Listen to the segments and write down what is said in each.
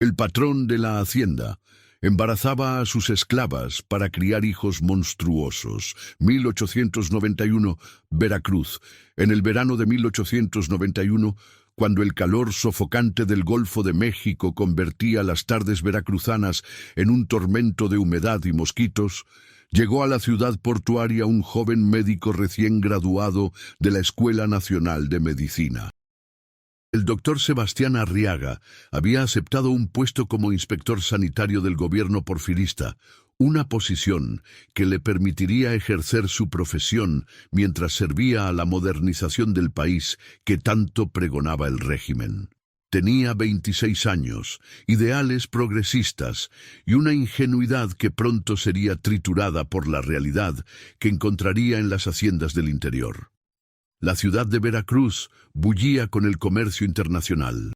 El patrón de la hacienda embarazaba a sus esclavas para criar hijos monstruosos. 1891, Veracruz. En el verano de 1891, cuando el calor sofocante del Golfo de México convertía las tardes veracruzanas en un tormento de humedad y mosquitos, llegó a la ciudad portuaria un joven médico recién graduado de la Escuela Nacional de Medicina. El doctor Sebastián Arriaga había aceptado un puesto como inspector sanitario del gobierno porfirista, una posición que le permitiría ejercer su profesión mientras servía a la modernización del país que tanto pregonaba el régimen. Tenía 26 años, ideales progresistas y una ingenuidad que pronto sería triturada por la realidad que encontraría en las haciendas del interior. La ciudad de Veracruz bullía con el comercio internacional.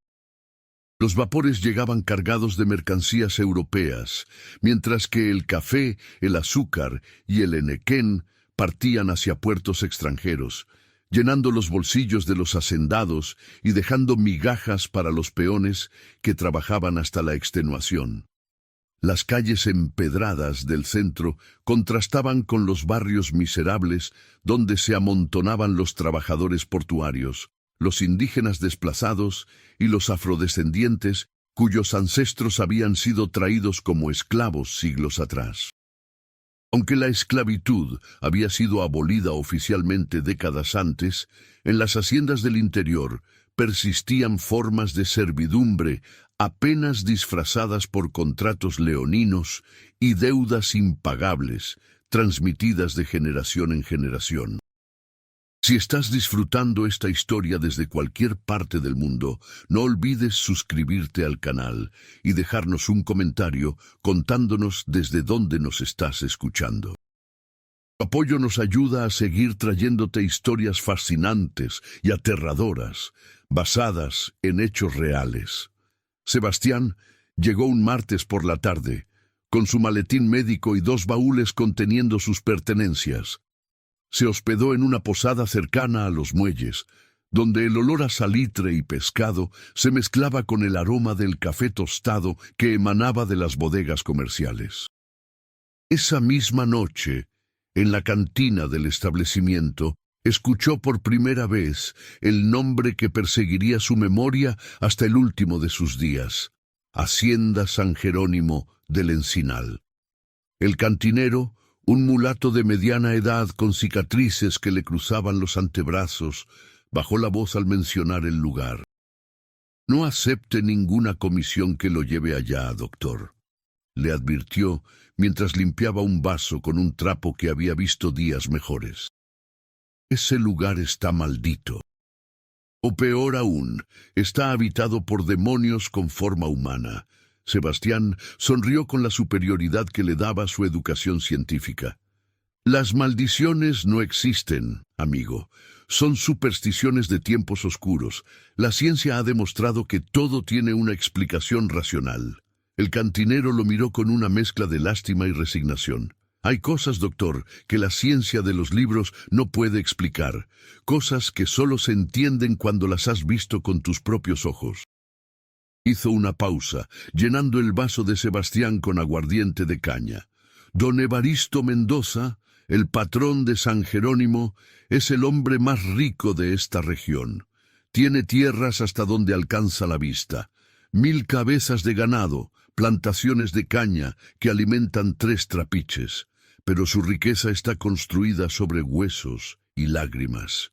Los vapores llegaban cargados de mercancías europeas, mientras que el café, el azúcar y el henequén partían hacia puertos extranjeros, llenando los bolsillos de los hacendados y dejando migajas para los peones que trabajaban hasta la extenuación. Las calles empedradas del centro contrastaban con los barrios miserables donde se amontonaban los trabajadores portuarios, los indígenas desplazados y los afrodescendientes cuyos ancestros habían sido traídos como esclavos siglos atrás. Aunque la esclavitud había sido abolida oficialmente décadas antes, en las haciendas del interior persistían formas de servidumbre apenas disfrazadas por contratos leoninos y deudas impagables, transmitidas de generación en generación. Si estás disfrutando esta historia desde cualquier parte del mundo, no olvides suscribirte al canal y dejarnos un comentario contándonos desde dónde nos estás escuchando. Tu apoyo nos ayuda a seguir trayéndote historias fascinantes y aterradoras, basadas en hechos reales. Sebastián llegó un martes por la tarde, con su maletín médico y 2 baúles conteniendo sus pertenencias. Se hospedó en una posada cercana a los muelles, donde el olor a salitre y pescado se mezclaba con el aroma del café tostado que emanaba de las bodegas comerciales. Esa misma noche, en la cantina del establecimiento, escuchó por primera vez el nombre que perseguiría su memoria hasta el último de sus días: Hacienda San Jerónimo del Encinal. El cantinero, un mulato de mediana edad con cicatrices que le cruzaban los antebrazos, bajó la voz al mencionar el lugar. «No acepte ninguna comisión que lo lleve allá, doctor», le advirtió mientras limpiaba un vaso con un trapo que había visto días mejores. «Ese lugar está maldito. O peor aún, está habitado por demonios con forma humana». Sebastián sonrió con la superioridad que le daba su educación científica. «Las maldiciones no existen, amigo. Son supersticiones de tiempos oscuros. La ciencia ha demostrado que todo tiene una explicación racional». El cantinero lo miró con una mezcla de lástima y resignación. «Hay cosas, doctor, que la ciencia de los libros no puede explicar. Cosas que solo se entienden cuando las has visto con tus propios ojos». Hizo una pausa, llenando el vaso de Sebastián con aguardiente de caña. «Don Evaristo Mendoza, el patrón de San Jerónimo, es el hombre más rico de esta región. Tiene tierras hasta donde alcanza la vista, 1000 cabezas de ganado, plantaciones de caña que alimentan 3 trapiches, pero su riqueza está construida sobre huesos y lágrimas».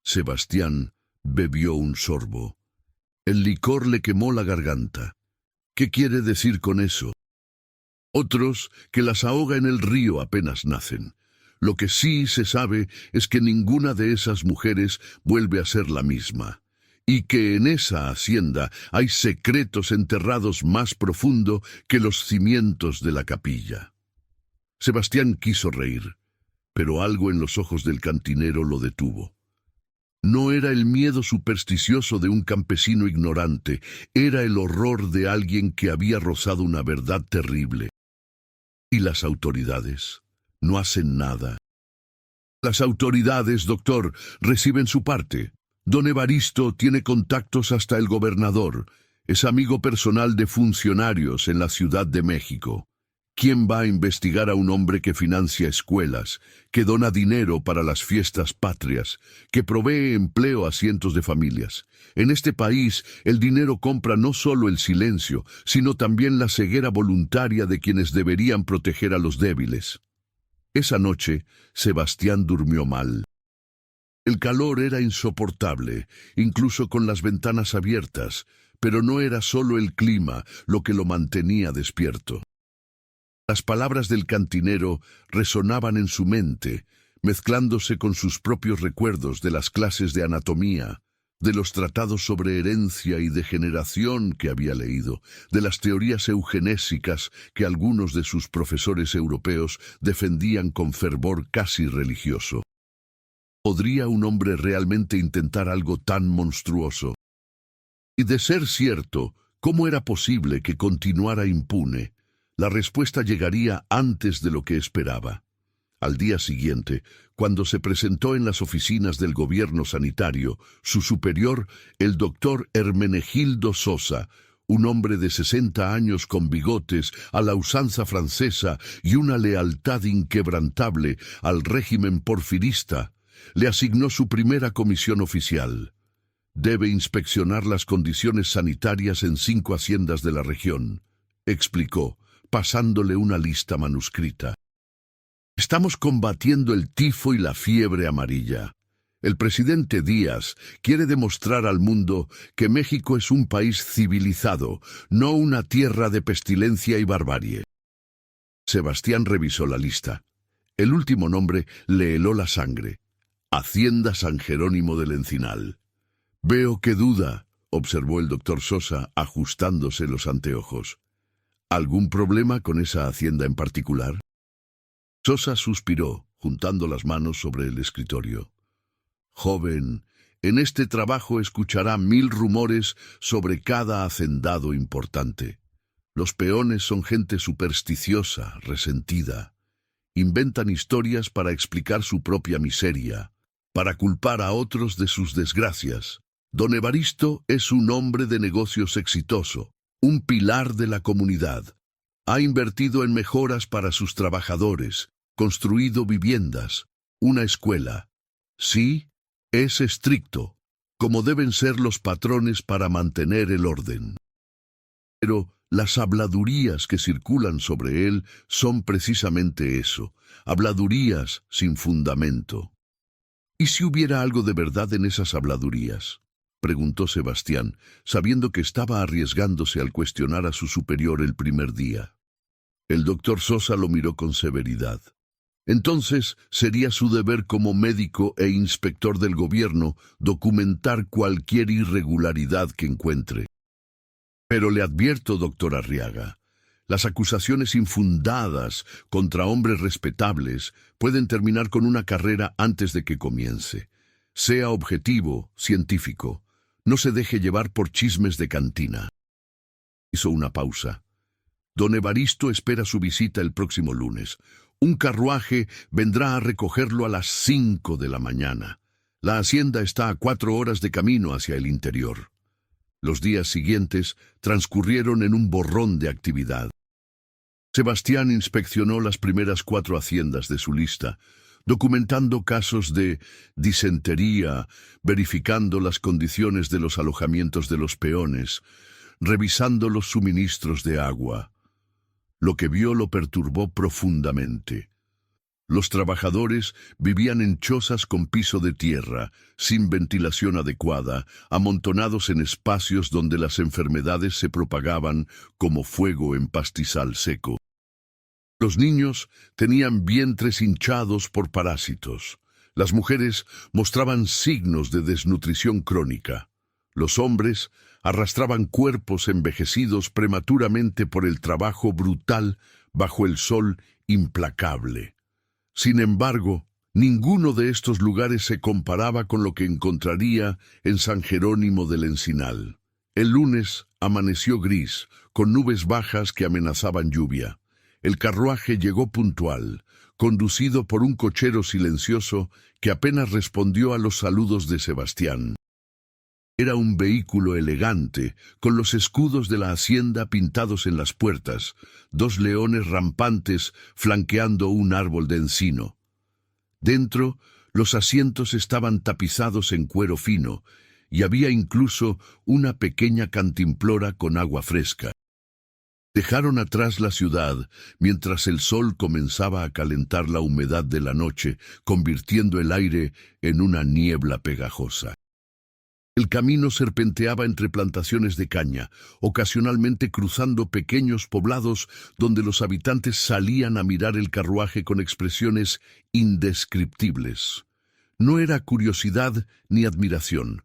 Sebastián bebió un sorbo. El licor le quemó la garganta. ¿Qué quiere decir con eso? Otros que las ahoga en el río apenas nacen. Lo que sí se sabe es que ninguna de esas mujeres vuelve a ser la misma, y que en esa hacienda hay secretos enterrados más profundo que los cimientos de la capilla. Sebastián quiso reír, pero algo en los ojos del cantinero lo detuvo. No era el miedo supersticioso de un campesino ignorante, era el horror de alguien que había rozado una verdad terrible. ¿Y las autoridades? No hacen nada. Las autoridades, doctor, reciben su parte. Don Evaristo tiene contactos hasta el gobernador. Es amigo personal de funcionarios en la Ciudad de México. ¿Quién va a investigar a un hombre que financia escuelas, que dona dinero para las fiestas patrias, que provee empleo a cientos de familias? En este país, el dinero compra no solo el silencio, sino también la ceguera voluntaria de quienes deberían proteger a los débiles. Esa noche, Sebastián durmió mal. El calor era insoportable, incluso con las ventanas abiertas, pero no era solo el clima lo que lo mantenía despierto. Las palabras del cantinero resonaban en su mente, mezclándose con sus propios recuerdos de las clases de anatomía, de los tratados sobre herencia y degeneración que había leído, de las teorías eugenésicas que algunos de sus profesores europeos defendían con fervor casi religioso. ¿Podría un hombre realmente intentar algo tan monstruoso? Y de ser cierto, ¿cómo era posible que continuara impune? La respuesta llegaría antes de lo que esperaba. Al día siguiente, cuando se presentó en las oficinas del gobierno sanitario, su superior, el doctor Hermenegildo Sosa, un hombre de 60 años con bigotes, a la usanza francesa y una lealtad inquebrantable al régimen porfirista, le asignó su primera comisión oficial. Debe inspeccionar las condiciones sanitarias en 5 haciendas de la región, explicó, pasándole una lista manuscrita. Estamos combatiendo el tifo y la fiebre amarilla. El presidente Díaz quiere demostrar al mundo que México es un país civilizado, no una tierra de pestilencia y barbarie. Sebastián revisó la lista. El último nombre le heló la sangre. Hacienda San Jerónimo del Encinal. Veo que duda, observó el doctor Sosa, ajustándose los anteojos. ¿Algún problema con esa hacienda en particular? Sosa suspiró, juntando las manos sobre el escritorio. Joven, en este trabajo escuchará 1000 rumores sobre cada hacendado importante. Los peones son gente supersticiosa, resentida. Inventan historias para explicar su propia miseria, para culpar a otros de sus desgracias. Don Evaristo es un hombre de negocios exitoso, un pilar de la comunidad. Ha invertido en mejoras para sus trabajadores, construido viviendas, una escuela. Sí, es estricto, como deben ser los patrones para mantener el orden. Pero las habladurías que circulan sobre él son precisamente eso, habladurías sin fundamento. ¿Y si hubiera algo de verdad en esas habladurías?, preguntó Sebastián, sabiendo que estaba arriesgándose al cuestionar a su superior el primer día. El doctor Sosa lo miró con severidad. Entonces sería su deber como médico e inspector del gobierno documentar cualquier irregularidad que encuentre. Pero le advierto, doctor Arriaga, las acusaciones infundadas contra hombres respetables pueden terminar con una carrera antes de que comience. Sea objetivo, científico. No se deje llevar por chismes de cantina. Hizo una pausa. Don Evaristo espera su visita el próximo lunes. Un carruaje vendrá a recogerlo a las 5 de la mañana. La hacienda está a 4 horas de camino hacia el interior. Los días siguientes transcurrieron en un borrón de actividad. Sebastián inspeccionó las primeras 4 haciendas de su lista, documentando casos de disentería, verificando las condiciones de los alojamientos de los peones, revisando los suministros de agua. Lo que vio lo perturbó profundamente. Los trabajadores vivían en chozas con piso de tierra, sin ventilación adecuada, amontonados en espacios donde las enfermedades se propagaban como fuego en pastizal seco. Los niños tenían vientres hinchados por parásitos. Las mujeres mostraban signos de desnutrición crónica. Los hombres arrastraban cuerpos envejecidos prematuramente por el trabajo brutal bajo el sol implacable. Sin embargo, ninguno de estos lugares se comparaba con lo que encontraría en San Jerónimo del Encinal. El lunes amaneció gris, con nubes bajas que amenazaban lluvia. El carruaje llegó puntual, conducido por un cochero silencioso que apenas respondió a los saludos de Sebastián. Era un vehículo elegante, con los escudos de la hacienda pintados en las puertas, dos leones rampantes flanqueando un árbol de encino. Dentro, los asientos estaban tapizados en cuero fino, y había incluso una pequeña cantimplora con agua fresca. Dejaron atrás la ciudad, mientras el sol comenzaba a calentar la humedad de la noche, convirtiendo el aire en una niebla pegajosa. El camino serpenteaba entre plantaciones de caña, ocasionalmente cruzando pequeños poblados donde los habitantes salían a mirar el carruaje con expresiones indescriptibles. No era curiosidad ni admiración.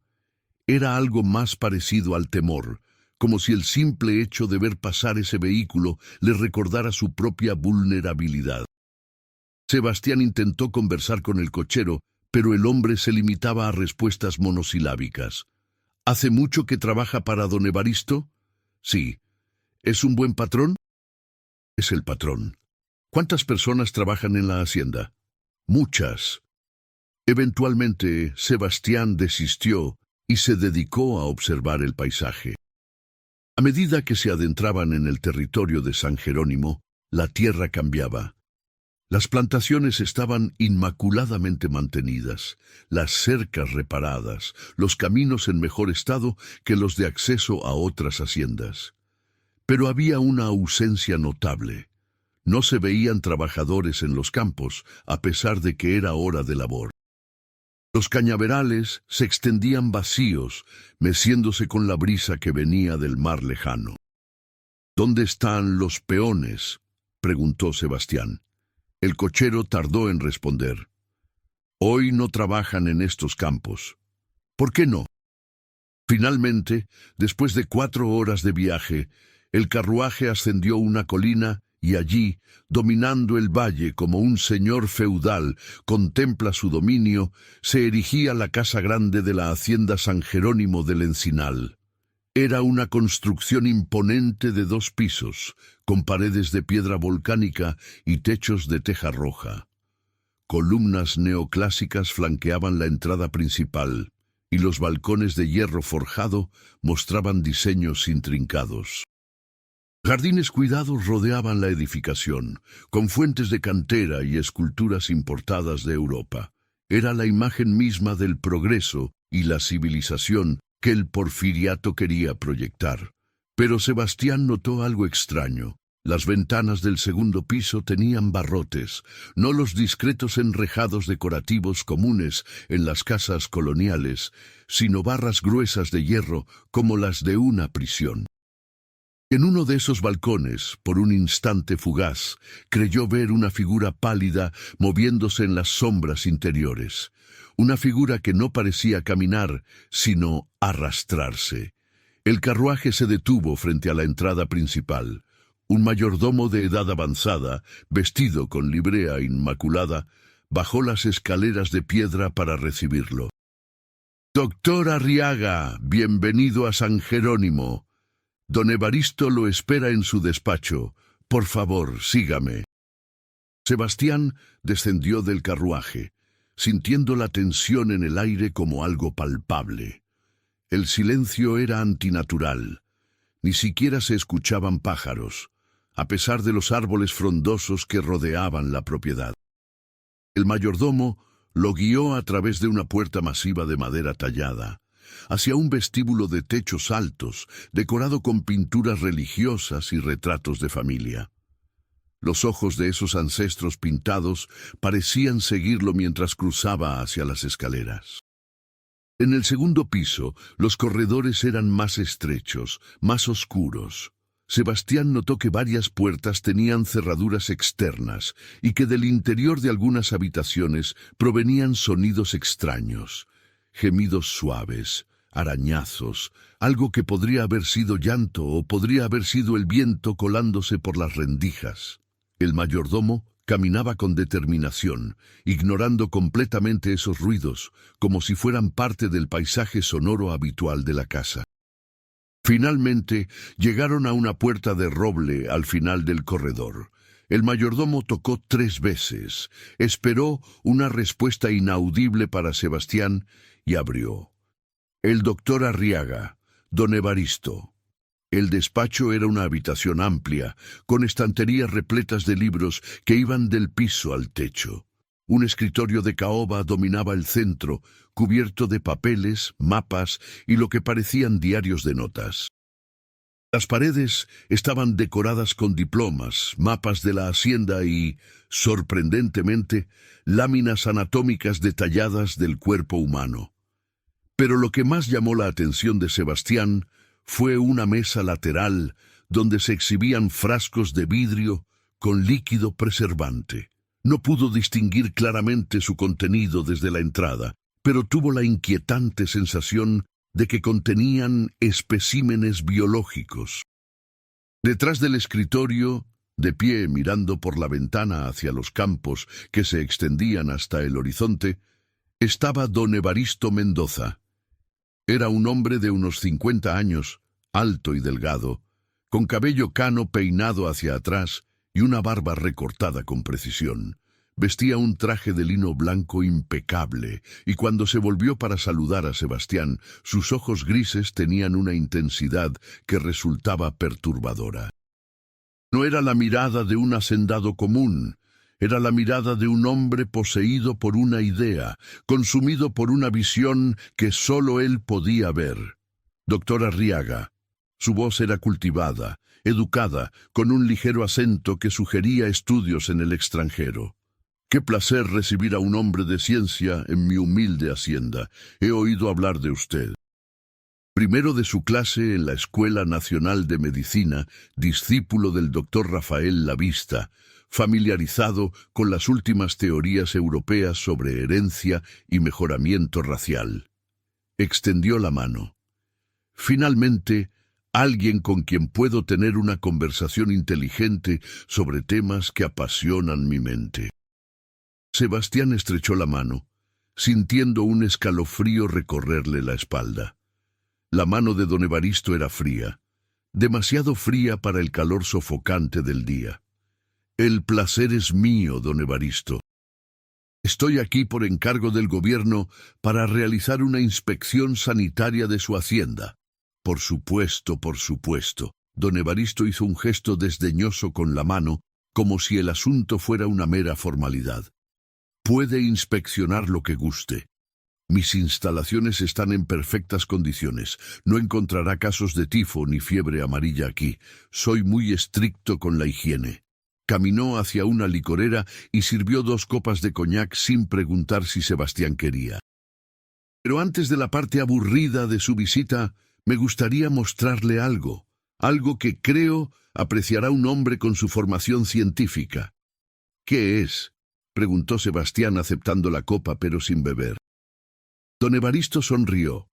Era algo más parecido al temor, como si el simple hecho de ver pasar ese vehículo le recordara su propia vulnerabilidad. Sebastián intentó conversar con el cochero, pero el hombre se limitaba a respuestas monosilábicas. ¿Hace mucho que trabaja para don Evaristo? Sí. ¿Es un buen patrón? Es el patrón. ¿Cuántas personas trabajan en la hacienda? Muchas. Eventualmente, Sebastián desistió y se dedicó a observar el paisaje. A medida que se adentraban en el territorio de San Jerónimo, la tierra cambiaba. Las plantaciones estaban inmaculadamente mantenidas, las cercas reparadas, los caminos en mejor estado que los de acceso a otras haciendas. Pero había una ausencia notable. No se veían trabajadores en los campos, a pesar de que era hora de labor. Los cañaverales se extendían vacíos, meciéndose con la brisa que venía del mar lejano. ¿Dónde están los peones?, preguntó Sebastián. El cochero tardó en responder. Hoy no trabajan en estos campos. ¿Por qué no? Finalmente, después de 4 horas de viaje, el carruaje ascendió una colina y allí, dominando el valle como un señor feudal contempla su dominio, se erigía la casa grande de la hacienda San Jerónimo del Encinal. Era una construcción imponente de 2 pisos, con paredes de piedra volcánica y techos de teja roja. Columnas neoclásicas flanqueaban la entrada principal, y los balcones de hierro forjado mostraban diseños intrincados. Jardines cuidados rodeaban la edificación, con fuentes de cantera y esculturas importadas de Europa. Era la imagen misma del progreso y la civilización que el porfiriato quería proyectar. Pero Sebastián notó algo extraño. Las ventanas del segundo piso tenían barrotes, no los discretos enrejados decorativos comunes en las casas coloniales, sino barras gruesas de hierro como las de una prisión. En uno de esos balcones, por un instante fugaz, creyó ver una figura pálida moviéndose en las sombras interiores. Una figura que no parecía caminar, sino arrastrarse. El carruaje se detuvo frente a la entrada principal. Un mayordomo de edad avanzada, vestido con librea inmaculada, bajó las escaleras de piedra para recibirlo. «Doctor Arriaga, bienvenido a San Jerónimo. Don Evaristo lo espera en su despacho. Por favor, sígame». Sebastián descendió del carruaje, sintiendo la tensión en el aire como algo palpable. El silencio era antinatural. Ni siquiera se escuchaban pájaros, a pesar de los árboles frondosos que rodeaban la propiedad. El mayordomo lo guió a través de una puerta masiva de madera tallada, hacia un vestíbulo de techos altos, decorado con pinturas religiosas y retratos de familia. Los ojos de esos ancestros pintados parecían seguirlo mientras cruzaba hacia las escaleras. En el segundo piso, los corredores eran más estrechos, más oscuros. Sebastián notó que varias puertas tenían cerraduras externas y que del interior de algunas habitaciones provenían sonidos extraños, gemidos suaves, arañazos, algo que podría haber sido llanto o podría haber sido el viento colándose por las rendijas. El mayordomo caminaba con determinación, ignorando completamente esos ruidos, como si fueran parte del paisaje sonoro habitual de la casa. Finalmente, llegaron a una puerta de roble al final del corredor. El mayordomo tocó 3 veces, esperó una respuesta inaudible para Sebastián y abrió. El doctor Arriaga, don Evaristo. El despacho era una habitación amplia, con estanterías repletas de libros que iban del piso al techo. Un escritorio de caoba dominaba el centro, cubierto de papeles, mapas y lo que parecían diarios de notas. Las paredes estaban decoradas con diplomas, mapas de la hacienda y, sorprendentemente, láminas anatómicas detalladas del cuerpo humano. Pero lo que más llamó la atención de Sebastián fue una mesa lateral donde se exhibían frascos de vidrio con líquido preservante. No pudo distinguir claramente su contenido desde la entrada, pero tuvo la inquietante sensación de que contenían especímenes biológicos. Detrás del escritorio, de pie mirando por la ventana hacia los campos que se extendían hasta el horizonte, estaba don Evaristo Mendoza. Era un hombre de unos 50 años, alto y delgado, con cabello cano peinado hacia atrás y una barba recortada con precisión. Vestía un traje de lino blanco impecable, y cuando se volvió para saludar a Sebastián, sus ojos grises tenían una intensidad que resultaba perturbadora. No era la mirada de un hacendado común, era la mirada de un hombre poseído por una idea, consumido por una visión que solo él podía ver. Doctor Arriaga. Su voz era cultivada, educada, con un ligero acento que sugería estudios en el extranjero. Qué placer recibir a un hombre de ciencia en mi humilde hacienda. He oído hablar de usted. Primero de su clase en la Escuela Nacional de Medicina, discípulo del doctor Rafael Lavista, familiarizado con las últimas teorías europeas sobre herencia y mejoramiento racial. Extendió la mano. Finalmente, alguien con quien puedo tener una conversación inteligente sobre temas que apasionan mi mente. Sebastián estrechó la mano, sintiendo un escalofrío recorrerle la espalda. La mano de don Evaristo era fría, demasiado fría para el calor sofocante del día. El placer es mío, don Evaristo. Estoy aquí por encargo del gobierno para realizar una inspección sanitaria de su hacienda. Por supuesto, por supuesto. Don Evaristo hizo un gesto desdeñoso con la mano, como si el asunto fuera una mera formalidad. Puede inspeccionar lo que guste. Mis instalaciones están en perfectas condiciones. No encontrará casos de tifo ni fiebre amarilla aquí. Soy muy estricto con la higiene. Caminó hacia una licorera y sirvió 2 copas de coñac sin preguntar si Sebastián quería. Pero antes de la parte aburrida de su visita, me gustaría mostrarle algo que creo apreciará un hombre con su formación científica. ¿Qué es?, preguntó Sebastián aceptando la copa pero sin beber. Don Evaristo sonrió.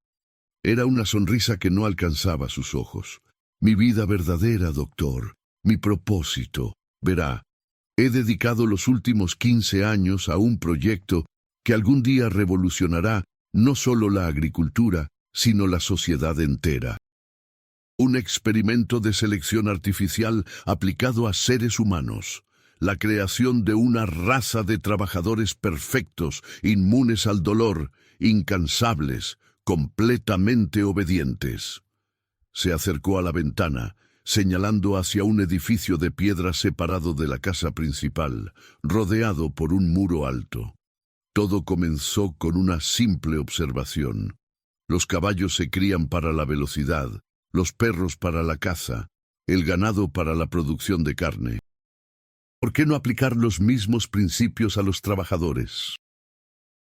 Era una sonrisa que no alcanzaba sus ojos. Mi vida verdadera, doctor, mi propósito. Verá, he dedicado los últimos 15 años a un proyecto que algún día revolucionará no solo la agricultura, sino la sociedad entera. Un experimento de selección artificial aplicado a seres humanos. La creación de una raza de trabajadores perfectos, inmunes al dolor, incansables, completamente obedientes. Se acercó a la ventana, señalando hacia un edificio de piedra separado de la casa principal, rodeado por un muro alto. Todo comenzó con una simple observación. Los caballos se crían para la velocidad, los perros para la caza, el ganado para la producción de carne. ¿Por qué no aplicar los mismos principios a los trabajadores?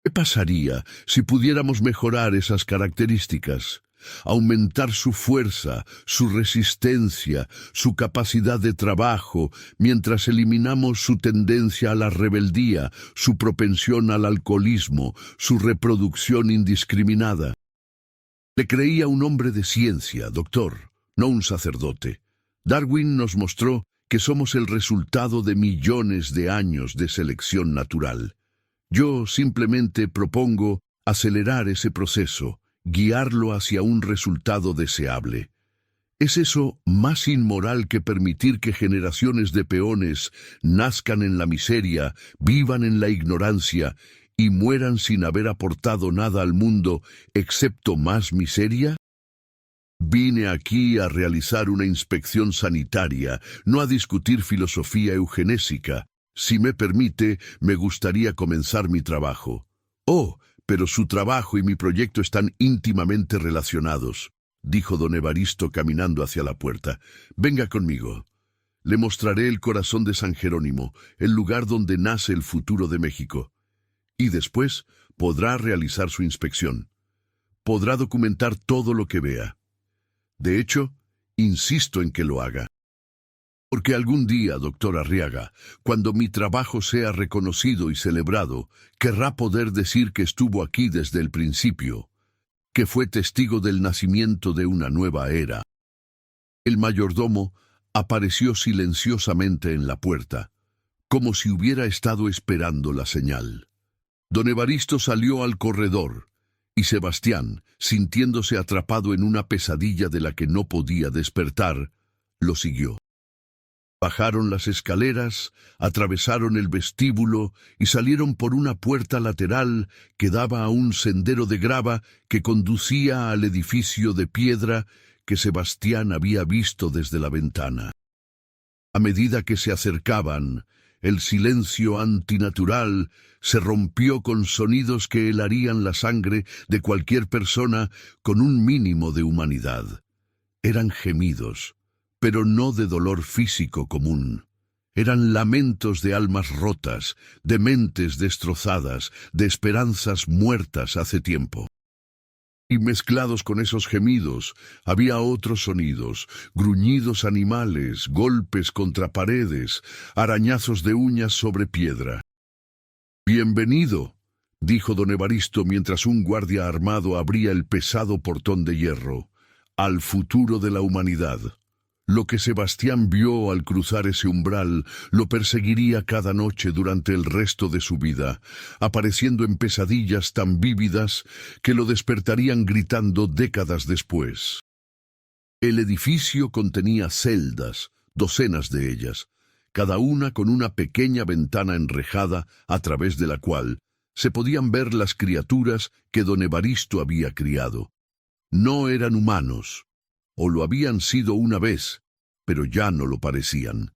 ¿Qué pasaría si pudiéramos mejorar esas características? Aumentar su fuerza, su resistencia, su capacidad de trabajo, mientras eliminamos su tendencia a la rebeldía, su propensión al alcoholismo, su reproducción indiscriminada. Le creía un hombre de ciencia, doctor, no un sacerdote. Darwin nos mostró que somos el resultado de millones de años de selección natural. Yo simplemente propongo acelerar ese proceso, guiarlo hacia un resultado deseable. ¿Es eso más inmoral que permitir que generaciones de peones nazcan en la miseria, vivan en la ignorancia y mueran sin haber aportado nada al mundo excepto más miseria? Vine aquí a realizar una inspección sanitaria, no a discutir filosofía eugenésica. Si me permite, me gustaría comenzar mi trabajo. Oh, pero su trabajo y mi proyecto están íntimamente relacionados, dijo don Evaristo caminando hacia la puerta. Venga conmigo. Le mostraré el corazón de San Jerónimo, el lugar donde nace el futuro de México. Y después podrá realizar su inspección. Podrá documentar todo lo que vea. De hecho, insisto en que lo haga. Porque algún día, doctor Arriaga, cuando mi trabajo sea reconocido y celebrado, querrá poder decir que estuvo aquí desde el principio, que fue testigo del nacimiento de una nueva era. El mayordomo apareció silenciosamente en la puerta, como si hubiera estado esperando la señal. Don Evaristo salió al corredor, y Sebastián, sintiéndose atrapado en una pesadilla de la que no podía despertar, lo siguió. Bajaron las escaleras, atravesaron el vestíbulo y salieron por una puerta lateral que daba a un sendero de grava que conducía al edificio de piedra que Sebastián había visto desde la ventana. A medida que se acercaban, el silencio antinatural se rompió con sonidos que helarían la sangre de cualquier persona con un mínimo de humanidad. Eran gemidos, pero no de dolor físico común. Eran lamentos de almas rotas, de mentes destrozadas, de esperanzas muertas hace tiempo. Y mezclados con esos gemidos, había otros sonidos, gruñidos animales, golpes contra paredes, arañazos de uñas sobre piedra. «Bienvenido», dijo don Evaristo mientras un guardia armado abría el pesado portón de hierro, «al futuro de la humanidad». Lo que Sebastián vio al cruzar ese umbral lo perseguiría cada noche durante el resto de su vida, apareciendo en pesadillas tan vívidas que lo despertarían gritando décadas después. El edificio contenía celdas, docenas de ellas, cada una con una pequeña ventana enrejada a través de la cual se podían ver las criaturas que don Evaristo había criado. No eran humanos, o lo habían sido una vez, pero ya no lo parecían.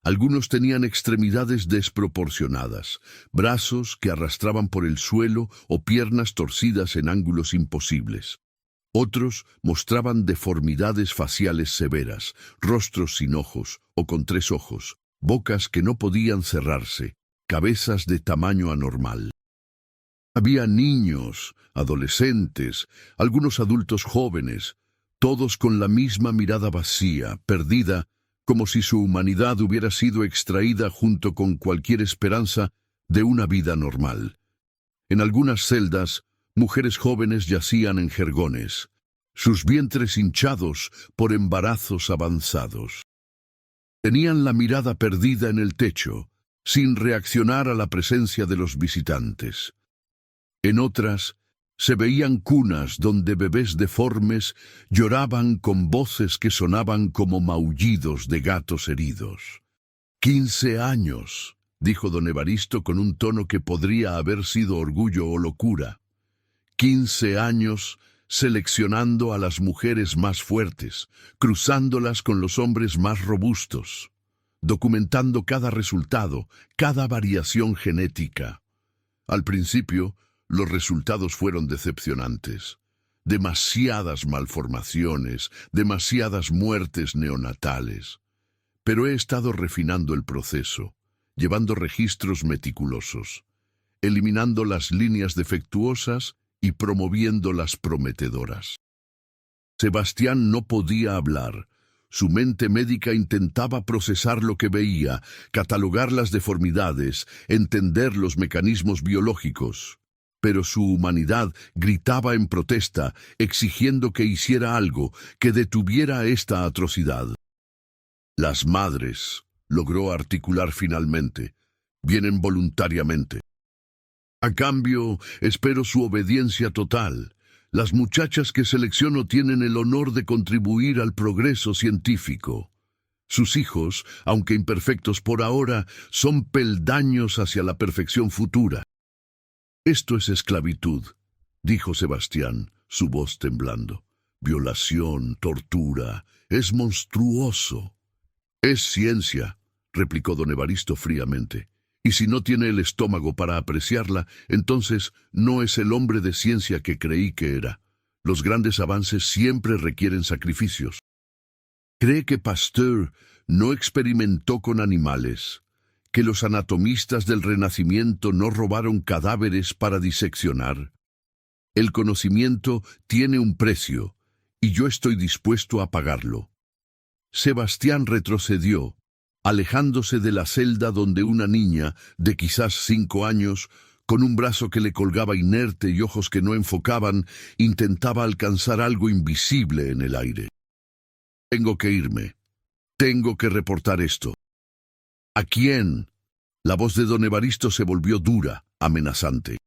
Algunos tenían extremidades desproporcionadas, brazos que arrastraban por el suelo o piernas torcidas en ángulos imposibles. Otros mostraban deformidades faciales severas, rostros sin ojos o con 3 ojos, bocas que no podían cerrarse, cabezas de tamaño anormal. Había niños, adolescentes, algunos adultos jóvenes, todos con la misma mirada vacía, perdida, como si su humanidad hubiera sido extraída junto con cualquier esperanza de una vida normal. En algunas celdas, mujeres jóvenes yacían en jergones, sus vientres hinchados por embarazos avanzados. Tenían la mirada perdida en el techo, sin reaccionar a la presencia de los visitantes. En otras, se veían cunas donde bebés deformes lloraban con voces que sonaban como maullidos de gatos heridos. 15 años, dijo don Evaristo con un tono que podría haber sido orgullo o locura. 15 años seleccionando a las mujeres más fuertes, cruzándolas con los hombres más robustos, documentando cada resultado, cada variación genética. Al principio, los resultados fueron decepcionantes. Demasiadas malformaciones, demasiadas muertes neonatales. Pero he estado refinando el proceso, llevando registros meticulosos, eliminando las líneas defectuosas y promoviendo las prometedoras. Sebastián no podía hablar. Su mente médica intentaba procesar lo que veía, catalogar las deformidades, entender los mecanismos biológicos. Pero su humanidad gritaba en protesta, exigiendo que hiciera algo, que detuviera esta atrocidad. Las madres, logró articular finalmente, vienen voluntariamente. A cambio, espero su obediencia total. Las muchachas que selecciono tienen el honor de contribuir al progreso científico. Sus hijos, aunque imperfectos por ahora, son peldaños hacia la perfección futura. Esto es esclavitud, dijo Sebastián, su voz temblando. Violación, tortura, es monstruoso. Es ciencia, replicó don Evaristo fríamente. Y si no tiene el estómago para apreciarla, entonces no es el hombre de ciencia que creí que era. Los grandes avances siempre requieren sacrificios. ¿Cree que Pasteur no experimentó con animales? ¿Que los anatomistas del Renacimiento no robaron cadáveres para diseccionar? El conocimiento tiene un precio, y yo estoy dispuesto a pagarlo. Sebastián retrocedió, alejándose de la celda donde una niña, de quizás 5 años, con un brazo que le colgaba inerte y ojos que no enfocaban, intentaba alcanzar algo invisible en el aire. Tengo que irme. Tengo que reportar esto. ¿A quién? La voz de don Evaristo se volvió dura, amenazante.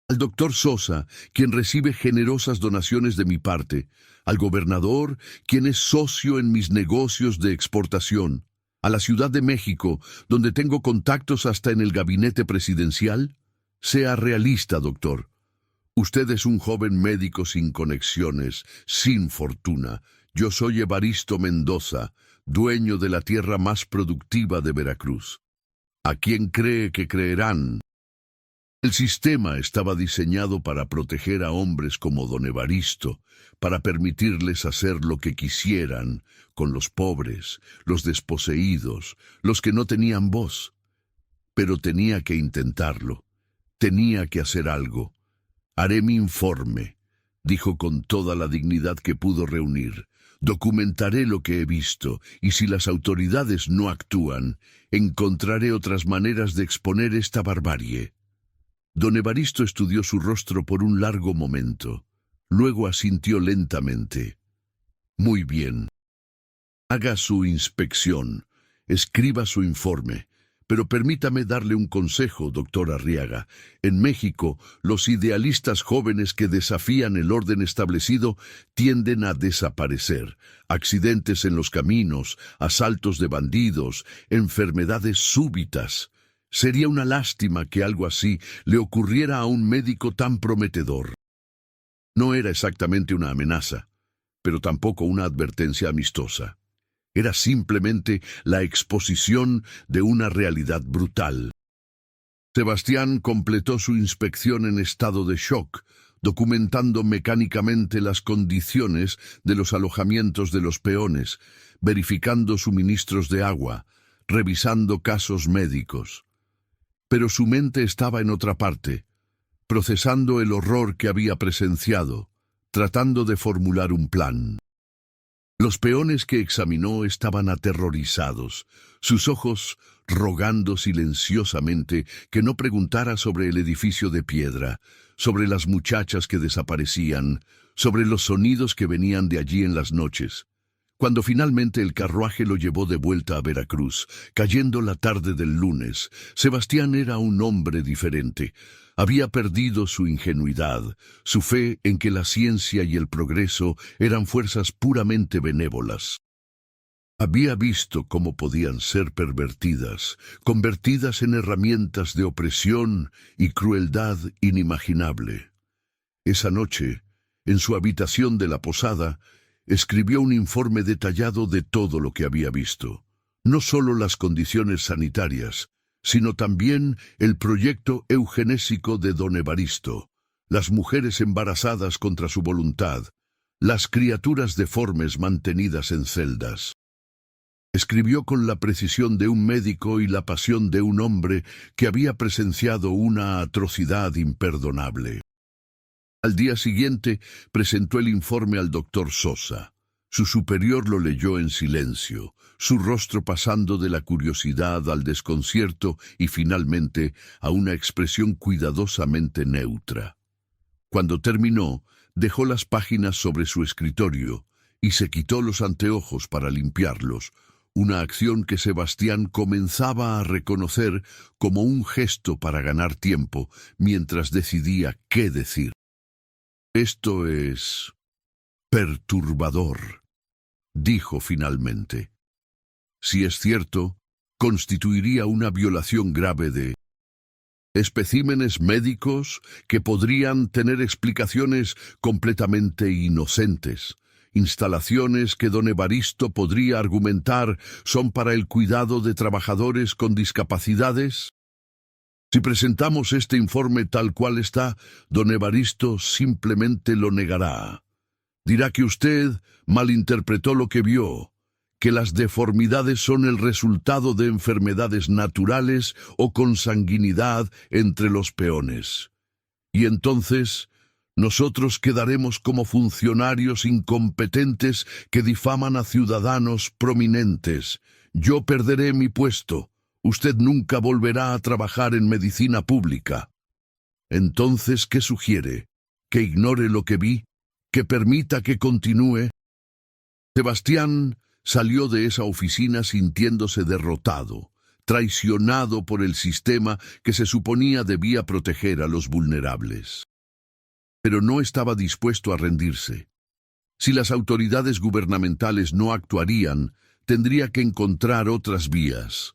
Al doctor Sosa, quien recibe generosas donaciones de mi parte, al gobernador, quien es socio en mis negocios de exportación, a la Ciudad de México, donde tengo contactos hasta en el gabinete presidencial. Sea realista, doctor. Usted es un joven médico sin conexiones, sin fortuna. Yo soy Evaristo Mendoza, dueño de la tierra más productiva de Veracruz. ¿A quién cree que creerán? El sistema estaba diseñado para proteger a hombres como don Evaristo, para permitirles hacer lo que quisieran con los pobres, los desposeídos, los que no tenían voz. Pero tenía que intentarlo. Tenía que hacer algo. Haré mi informe, dijo con toda la dignidad que pudo reunir. Documentaré lo que he visto, y si las autoridades no actúan, encontraré otras maneras de exponer esta barbarie. Don Evaristo estudió su rostro por un largo momento. Luego asintió lentamente. Muy bien. Haga su inspección. Escriba su informe. Pero permítame darle un consejo, doctor Arriaga. En México, los idealistas jóvenes que desafían el orden establecido tienden a desaparecer. Accidentes en los caminos, asaltos de bandidos, enfermedades súbitas. Sería una lástima que algo así le ocurriera a un médico tan prometedor. No era exactamente una amenaza, pero tampoco una advertencia amistosa. Era simplemente la exposición de una realidad brutal. Sebastián completó su inspección en estado de shock, documentando mecánicamente las condiciones de los alojamientos de los peones, verificando suministros de agua, revisando casos médicos. Pero su mente estaba en otra parte, procesando el horror que había presenciado, tratando de formular un plan. Los peones que examinó estaban aterrorizados, sus ojos rogando silenciosamente que no preguntara sobre el edificio de piedra, sobre las muchachas que desaparecían, sobre los sonidos que venían de allí en las noches. Cuando finalmente el carruaje lo llevó de vuelta a Veracruz, cayendo la tarde del lunes, Sebastián era un hombre diferente. Había perdido su ingenuidad, su fe en que la ciencia y el progreso eran fuerzas puramente benévolas. Había visto cómo podían ser pervertidas, convertidas en herramientas de opresión y crueldad inimaginable. Esa noche, en su habitación de la posada, escribió un informe detallado de todo lo que había visto. No solo las condiciones sanitarias, sino también el proyecto eugenésico de don Evaristo, las mujeres embarazadas contra su voluntad, las criaturas deformes mantenidas en celdas. Escribió con la precisión de un médico y la pasión de un hombre que había presenciado una atrocidad imperdonable. Al día siguiente presentó el informe al doctor Sosa. Su superior lo leyó en silencio, su rostro pasando de la curiosidad al desconcierto y finalmente a una expresión cuidadosamente neutra. Cuando terminó, dejó las páginas sobre su escritorio y se quitó los anteojos para limpiarlos, una acción que Sebastián comenzaba a reconocer como un gesto para ganar tiempo mientras decidía qué decir. Esto es perturbador, dijo finalmente. Si es cierto, constituiría una violación grave de especímenes médicos que podrían tener explicaciones completamente inocentes, instalaciones que don Evaristo podría argumentar son para el cuidado de trabajadores con discapacidades. Si presentamos este informe tal cual está, don Evaristo simplemente lo negará. Dirá que usted malinterpretó lo que vio, que las deformidades son el resultado de enfermedades naturales o consanguinidad entre los peones. Y entonces, nosotros quedaremos como funcionarios incompetentes que difaman a ciudadanos prominentes. Yo perderé mi puesto. Usted nunca volverá a trabajar en medicina pública. Entonces, ¿qué sugiere? ¿Que ignore lo que vi? ¿Que permita que continúe? Sebastián salió de esa oficina sintiéndose derrotado, traicionado por el sistema que se suponía debía proteger a los vulnerables. Pero no estaba dispuesto a rendirse. Si las autoridades gubernamentales no actuarían, tendría que encontrar otras vías.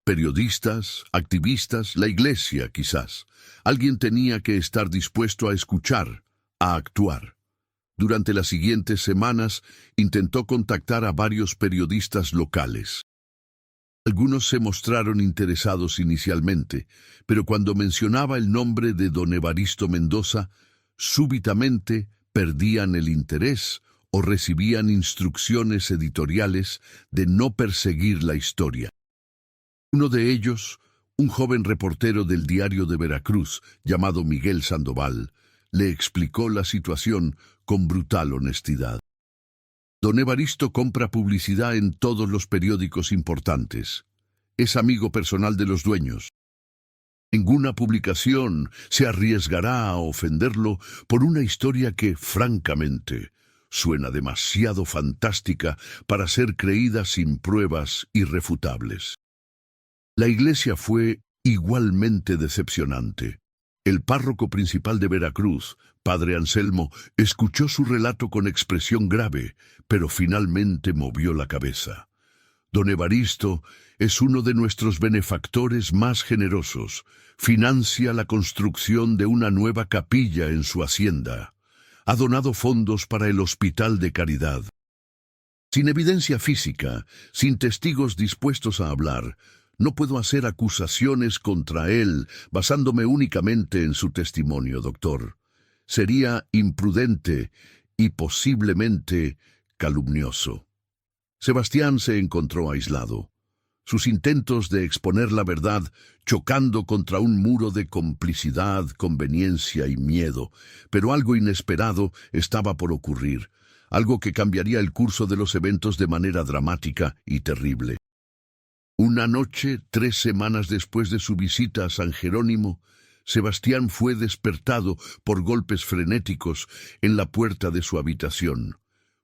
Periodistas, activistas, la iglesia, quizás. Alguien tenía que estar dispuesto a escuchar, a actuar. Durante las siguientes semanas intentó contactar a varios periodistas locales. Algunos se mostraron interesados inicialmente, pero cuando mencionaba el nombre de don Evaristo Mendoza, súbitamente perdían el interés o recibían instrucciones editoriales de no perseguir la historia. Uno de ellos, un joven reportero del Diario de Veracruz, llamado Miguel Sandoval, le explicó la situación con brutal honestidad. Don Evaristo compra publicidad en todos los periódicos importantes. Es amigo personal de los dueños. Ninguna publicación se arriesgará a ofenderlo por una historia que, francamente, suena demasiado fantástica para ser creída sin pruebas irrefutables. La iglesia fue igualmente decepcionante. El párroco principal de Veracruz, padre Anselmo, escuchó su relato con expresión grave, pero finalmente movió la cabeza. Don Evaristo es uno de nuestros benefactores más generosos. Financia la construcción de una nueva capilla en su hacienda. Ha donado fondos para el hospital de caridad. Sin evidencia física, sin testigos dispuestos a hablar, no puedo hacer acusaciones contra él basándome únicamente en su testimonio, doctor. Sería imprudente y posiblemente calumnioso. Sebastián se encontró aislado. Sus intentos de exponer la verdad chocando contra un muro de complicidad, conveniencia y miedo, pero algo inesperado estaba por ocurrir, algo que cambiaría el curso de los eventos de manera dramática y terrible. Una noche, 3 semanas después de su visita a San Jerónimo, Sebastián fue despertado por golpes frenéticos en la puerta de su habitación.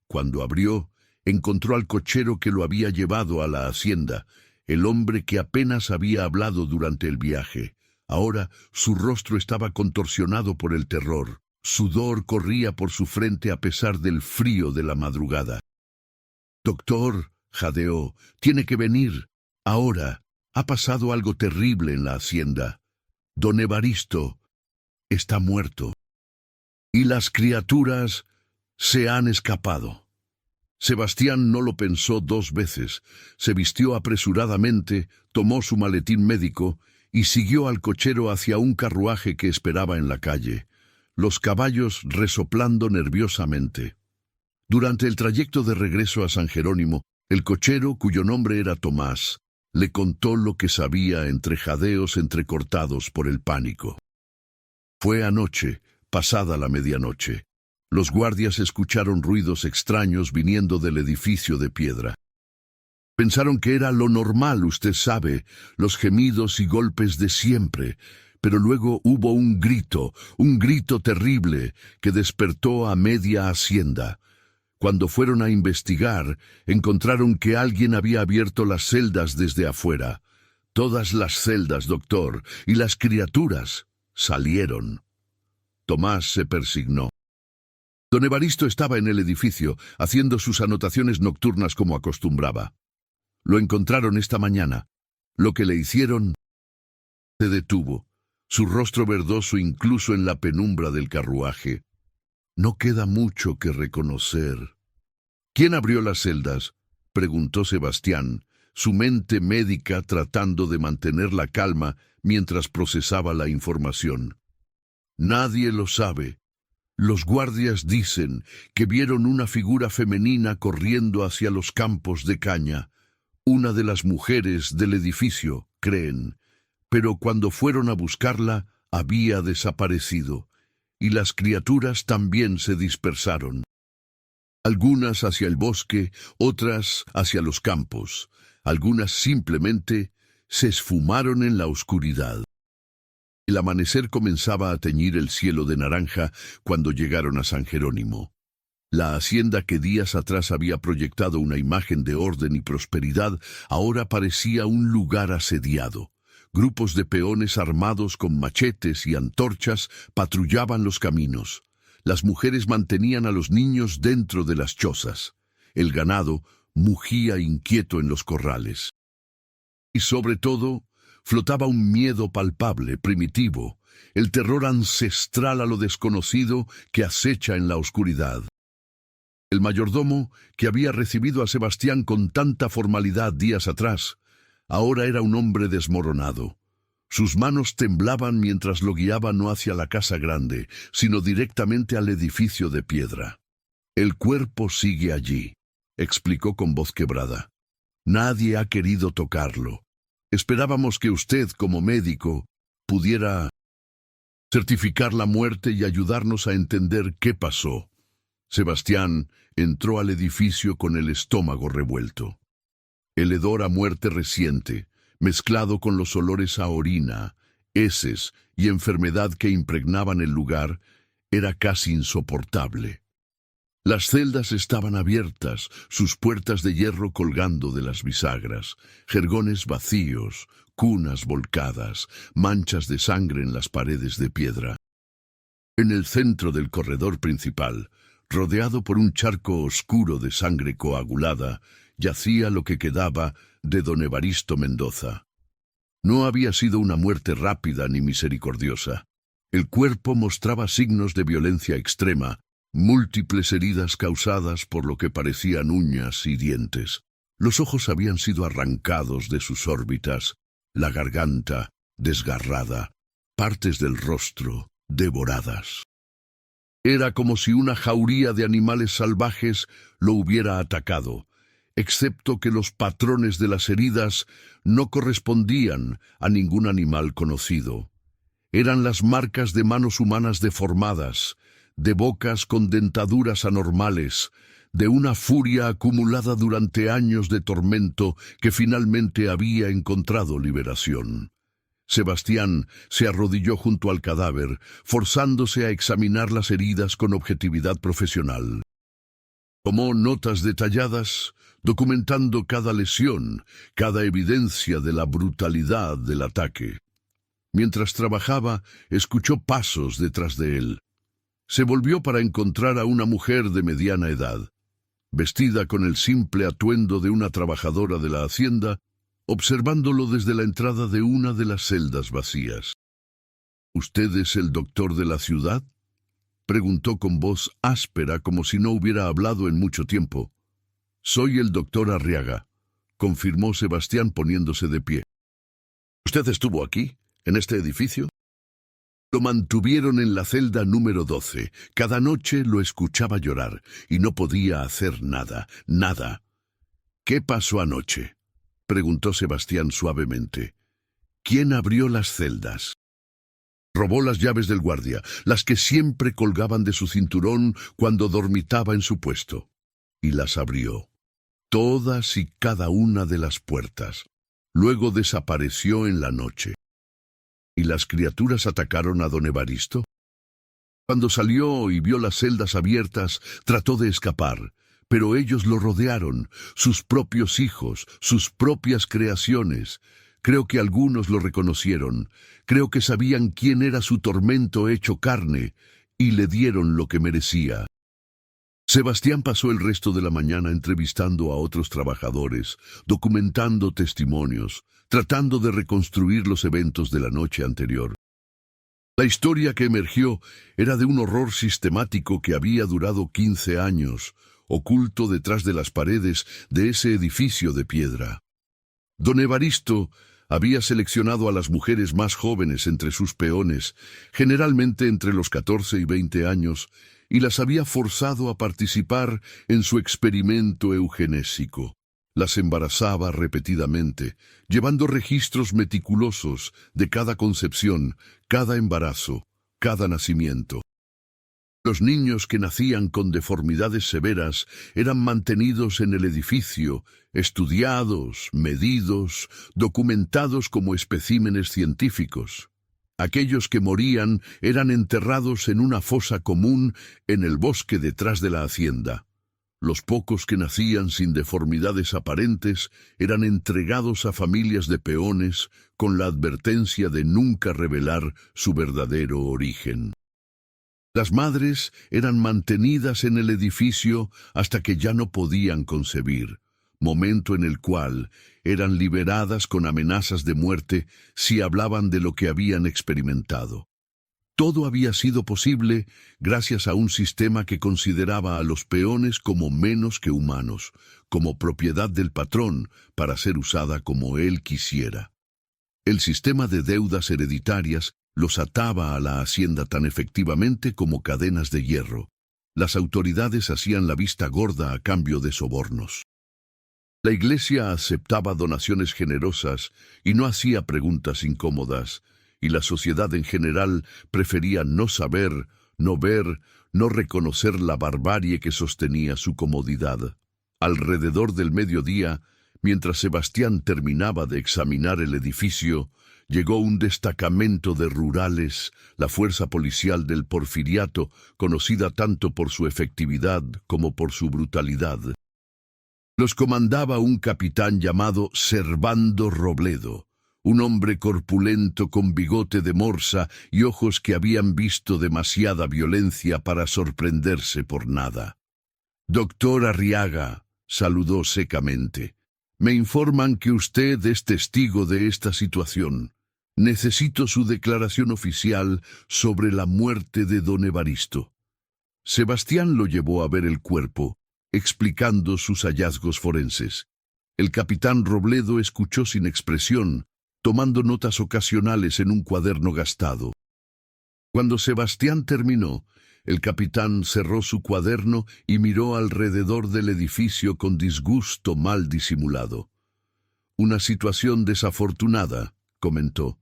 Cuando abrió, encontró al cochero que lo había llevado a la hacienda, el hombre que apenas había hablado durante el viaje. Ahora su rostro estaba contorsionado por el terror. Sudor corría por su frente a pesar del frío de la madrugada. «Doctor», jadeó, «tiene que venir. Ahora, ha pasado algo terrible en la hacienda. Don Evaristo está muerto. Y las criaturas se han escapado». Sebastián no lo pensó 2 veces. Se vistió apresuradamente, tomó su maletín médico y siguió al cochero hacia un carruaje que esperaba en la calle, los caballos resoplando nerviosamente. Durante el trayecto de regreso a San Jerónimo, el cochero, cuyo nombre era Tomás, le contó lo que sabía entre jadeos entrecortados por el pánico. Fue anoche, pasada la medianoche. Los guardias escucharon ruidos extraños viniendo del edificio de piedra. Pensaron que era lo normal, usted sabe, los gemidos y golpes de siempre, pero luego hubo un grito terrible que despertó a media hacienda. Cuando fueron a investigar, encontraron que alguien había abierto las celdas desde afuera. Todas las celdas, doctor, y las criaturas salieron. Tomás se persignó. Don Evaristo estaba en el edificio, haciendo sus anotaciones nocturnas como acostumbraba. Lo encontraron esta mañana. Lo que le hicieron se detuvo. su rostro verdoso incluso en la penumbra del carruaje. No queda mucho que reconocer. ¿Quién abrió las celdas?, preguntó Sebastián, su mente médica tratando de mantener la calma mientras procesaba la información. Nadie lo sabe. Los guardias dicen que vieron una figura femenina corriendo hacia los campos de caña. Una de las mujeres del edificio, creen. Pero cuando fueron a buscarla, había desaparecido, y las criaturas también se dispersaron. Algunas hacia el bosque, otras hacia los campos. Algunas simplemente se esfumaron en la oscuridad. El amanecer comenzaba a teñir el cielo de naranja cuando llegaron a San Jerónimo. La hacienda que días atrás había proyectado una imagen de orden y prosperidad ahora parecía un lugar asediado. Grupos de peones armados con machetes y antorchas patrullaban los caminos. Las mujeres mantenían a los niños dentro de las chozas. El ganado mugía inquieto en los corrales. Y sobre todo, flotaba un miedo palpable, primitivo, el terror ancestral a lo desconocido que acecha en la oscuridad. El mayordomo, que había recibido a Sebastián con tanta formalidad días atrás, ahora era un hombre desmoronado. Sus manos temblaban mientras lo guiaba no hacia la casa grande, sino directamente al edificio de piedra. «El cuerpo sigue allí», explicó con voz quebrada. «Nadie ha querido tocarlo. Esperábamos que usted, como médico, pudiera certificar la muerte y ayudarnos a entender qué pasó». Sebastián entró al edificio con el estómago revuelto. El hedor a muerte reciente, mezclado con los olores a orina, heces y enfermedad que impregnaban el lugar, era casi insoportable. Las celdas estaban abiertas, sus puertas de hierro colgando de las bisagras, jergones vacíos, cunas volcadas, manchas de sangre en las paredes de piedra. En el centro del corredor principal, rodeado por un charco oscuro de sangre coagulada, yacía lo que quedaba de don Evaristo Mendoza. No había sido una muerte rápida ni misericordiosa. El cuerpo mostraba signos de violencia extrema, múltiples heridas causadas por lo que parecían uñas y dientes. Los ojos habían sido arrancados de sus órbitas, la garganta desgarrada, partes del rostro devoradas. Era como si una jauría de animales salvajes lo hubiera atacado, excepto que los patrones de las heridas no correspondían a ningún animal conocido. Eran las marcas de manos humanas deformadas, de bocas con dentaduras anormales, de una furia acumulada durante años de tormento que finalmente había encontrado liberación. Sebastián se arrodilló junto al cadáver, forzándose a examinar las heridas con objetividad profesional. Tomó notas detalladas, documentando cada lesión, cada evidencia de la brutalidad del ataque. Mientras trabajaba, escuchó pasos detrás de él. Se volvió para encontrar a una mujer de mediana edad, vestida con el simple atuendo de una trabajadora de la hacienda, observándolo desde la entrada de una de las celdas vacías. «¿Usted es el doctor de la ciudad?», preguntó con voz áspera como si no hubiera hablado en mucho tiempo. «Soy el doctor Arriaga», confirmó Sebastián poniéndose de pie. «¿Usted estuvo aquí, en este edificio?» Lo mantuvieron en la celda número 12. Cada noche lo escuchaba llorar y no podía hacer nada, nada. «¿Qué pasó anoche?», preguntó Sebastián suavemente. «¿Quién abrió las celdas?». «Robó las llaves del guardia, las que siempre colgaban de su cinturón cuando dormitaba en su puesto. Y las abrió. Todas y cada una de las puertas. Luego desapareció en la noche». ¿Y las criaturas atacaron a don Evaristo? Cuando salió y vio las celdas abiertas, trató de escapar, pero ellos lo rodearon, sus propios hijos, sus propias creaciones. Creo que algunos lo reconocieron, creo que sabían quién era su tormento hecho carne, y le dieron lo que merecía. Sebastián pasó el resto de la mañana entrevistando a otros trabajadores, documentando testimonios, tratando de reconstruir los eventos de la noche anterior. La historia que emergió era de un horror sistemático que había durado 15 años, oculto detrás de las paredes de ese edificio de piedra. Don Evaristo había seleccionado a las mujeres más jóvenes entre sus peones, generalmente entre los 14 y 20 años, y las había forzado a participar en su experimento eugenésico. Las embarazaba repetidamente, llevando registros meticulosos de cada concepción, cada embarazo, cada nacimiento. Los niños que nacían con deformidades severas eran mantenidos en el edificio, estudiados, medidos, documentados como especímenes científicos. Aquellos que morían eran enterrados en una fosa común en el bosque detrás de la hacienda. Los pocos que nacían sin deformidades aparentes eran entregados a familias de peones con la advertencia de nunca revelar su verdadero origen. Las madres eran mantenidas en el edificio hasta que ya no podían concebir, momento en el cual eran liberadas con amenazas de muerte si hablaban de lo que habían experimentado. Todo había sido posible gracias a un sistema que consideraba a los peones como menos que humanos, como propiedad del patrón para ser usada como él quisiera. El sistema de deudas hereditarias los ataba a la hacienda tan efectivamente como cadenas de hierro. Las autoridades hacían la vista gorda a cambio de sobornos. La iglesia aceptaba donaciones generosas y no hacía preguntas incómodas, y la sociedad en general prefería no saber, no ver, no reconocer la barbarie que sostenía su comodidad. Alrededor del mediodía, mientras Sebastián terminaba de examinar el edificio, llegó un destacamento de rurales, la fuerza policial del Porfiriato, conocida tanto por su efectividad como por su brutalidad. Los comandaba un capitán llamado Servando Robledo, un hombre corpulento con bigote de morsa y ojos que habían visto demasiada violencia para sorprenderse por nada. «Doctor Arriaga», saludó secamente, «me informan que usted es testigo de esta situación. Necesito su declaración oficial sobre la muerte de don Evaristo». Sebastián lo llevó a ver el cuerpo, explicando sus hallazgos forenses. El capitán Robledo escuchó sin expresión, tomando notas ocasionales en un cuaderno gastado. Cuando Sebastián terminó, el capitán cerró su cuaderno y miró alrededor del edificio con disgusto mal disimulado. «Una situación desafortunada», comentó.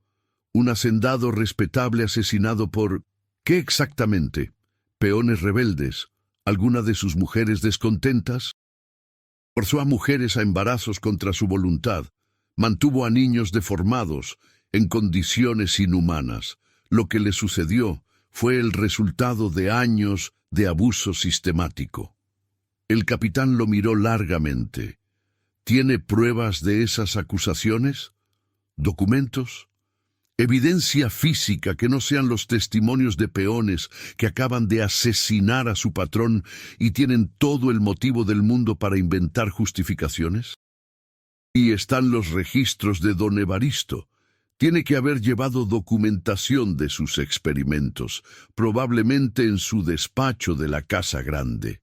«Un hacendado respetable asesinado por... ¿Qué exactamente? ¿Peones rebeldes? ¿Alguna de sus mujeres descontentas? Forzó a mujeres a embarazos contra su voluntad. Mantuvo a niños deformados, en condiciones inhumanas. Lo que le sucedió fue el resultado de años de abuso sistemático». El capitán lo miró largamente. «¿Tiene pruebas de esas acusaciones? ¿Documentos? Evidencia física que no sean los testimonios de peones que acaban de asesinar a su patrón y tienen todo el motivo del mundo para inventar justificaciones? Y están los registros de don Evaristo. Tiene que haber llevado documentación de sus experimentos, probablemente en su despacho de la Casa Grande».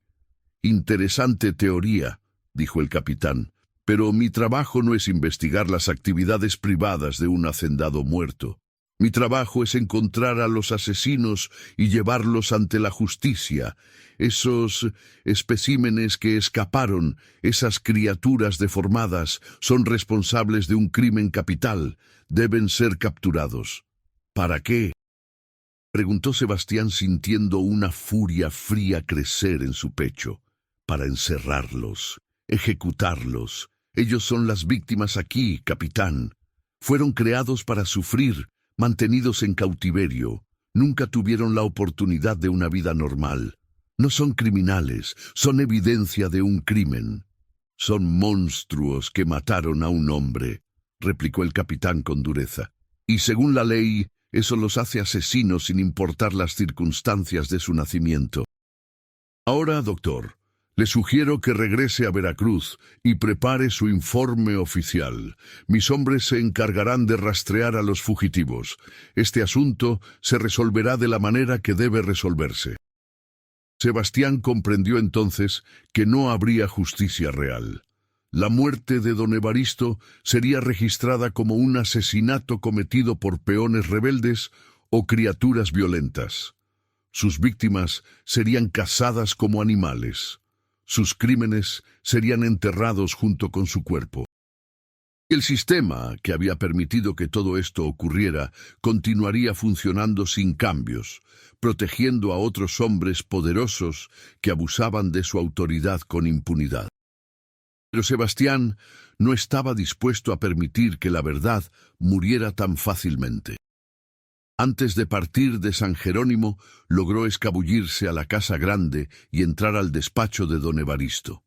«Interesante teoría», dijo el capitán, «pero mi trabajo no es investigar las actividades privadas de un hacendado muerto. Mi trabajo es encontrar a los asesinos y llevarlos ante la justicia. Esos especímenes que escaparon, esas criaturas deformadas, son responsables de un crimen capital. Deben ser capturados». «¿Para qué?», preguntó Sebastián sintiendo una furia fría crecer en su pecho. «Para encerrarlos, ejecutarlos. Ellos son las víctimas aquí, capitán. Fueron creados para sufrir, mantenidos en cautiverio. Nunca tuvieron la oportunidad de una vida normal. No son criminales, son evidencia de un crimen. Son monstruos que mataron a un hombre», replicó el capitán con dureza. «Y según la ley, eso los hace asesinos sin importar las circunstancias de su nacimiento. Ahora, doctor, Le sugiero que regrese a Veracruz y prepare su informe oficial. Mis hombres se encargarán de rastrear a los fugitivos. Este asunto se resolverá de la manera que debe resolverse. Sebastián comprendió entonces que no habría justicia real. La muerte de don Evaristo sería registrada como un asesinato cometido por peones rebeldes o criaturas violentas. Sus víctimas serían cazadas como animales. Sus crímenes serían enterrados junto con su cuerpo. El sistema que había permitido que todo esto ocurriera continuaría funcionando sin cambios, protegiendo a otros hombres poderosos que abusaban de su autoridad con impunidad. Pero Sebastián no estaba dispuesto a permitir que la verdad muriera tan fácilmente. Antes de partir de San Jerónimo, logró escabullirse a la casa grande y entrar al despacho de don Evaristo.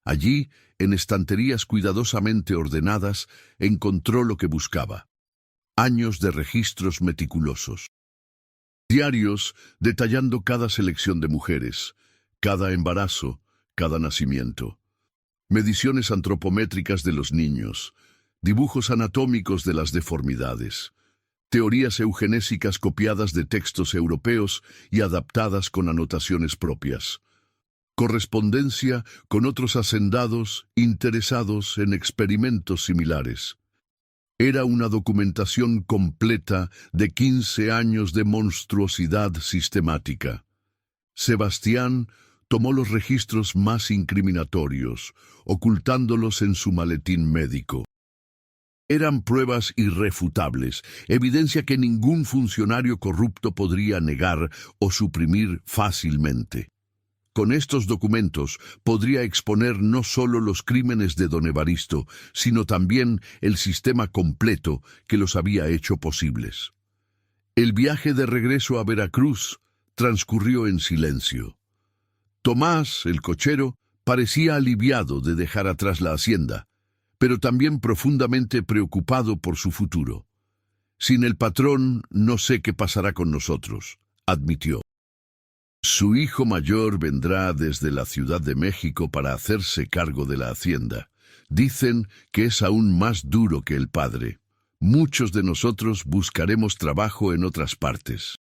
Allí, en estanterías cuidadosamente ordenadas, encontró lo que buscaba: años de registros meticulosos. Diarios detallando cada selección de mujeres, cada embarazo, cada nacimiento. Mediciones antropométricas de los niños, dibujos anatómicos de las deformidades. Teorías eugenésicas copiadas de textos europeos y adaptadas con anotaciones propias. Correspondencia con otros hacendados interesados en experimentos similares. Era una documentación completa de 15 años de monstruosidad sistemática. Sebastián tomó los registros más incriminatorios, ocultándolos en su maletín médico. Eran pruebas irrefutables, evidencia que ningún funcionario corrupto podría negar o suprimir fácilmente. Con estos documentos podría exponer no solo los crímenes de don Evaristo, sino también el sistema completo que los había hecho posibles. El viaje de regreso a Veracruz transcurrió en silencio. Tomás, el cochero, parecía aliviado de dejar atrás la hacienda, pero también profundamente preocupado por su futuro. Sin el patrón, no sé qué pasará con nosotros, admitió. Su hijo mayor vendrá desde la Ciudad de México para hacerse cargo de la hacienda. Dicen que es aún más duro que el padre. Muchos de nosotros buscaremos trabajo en otras partes.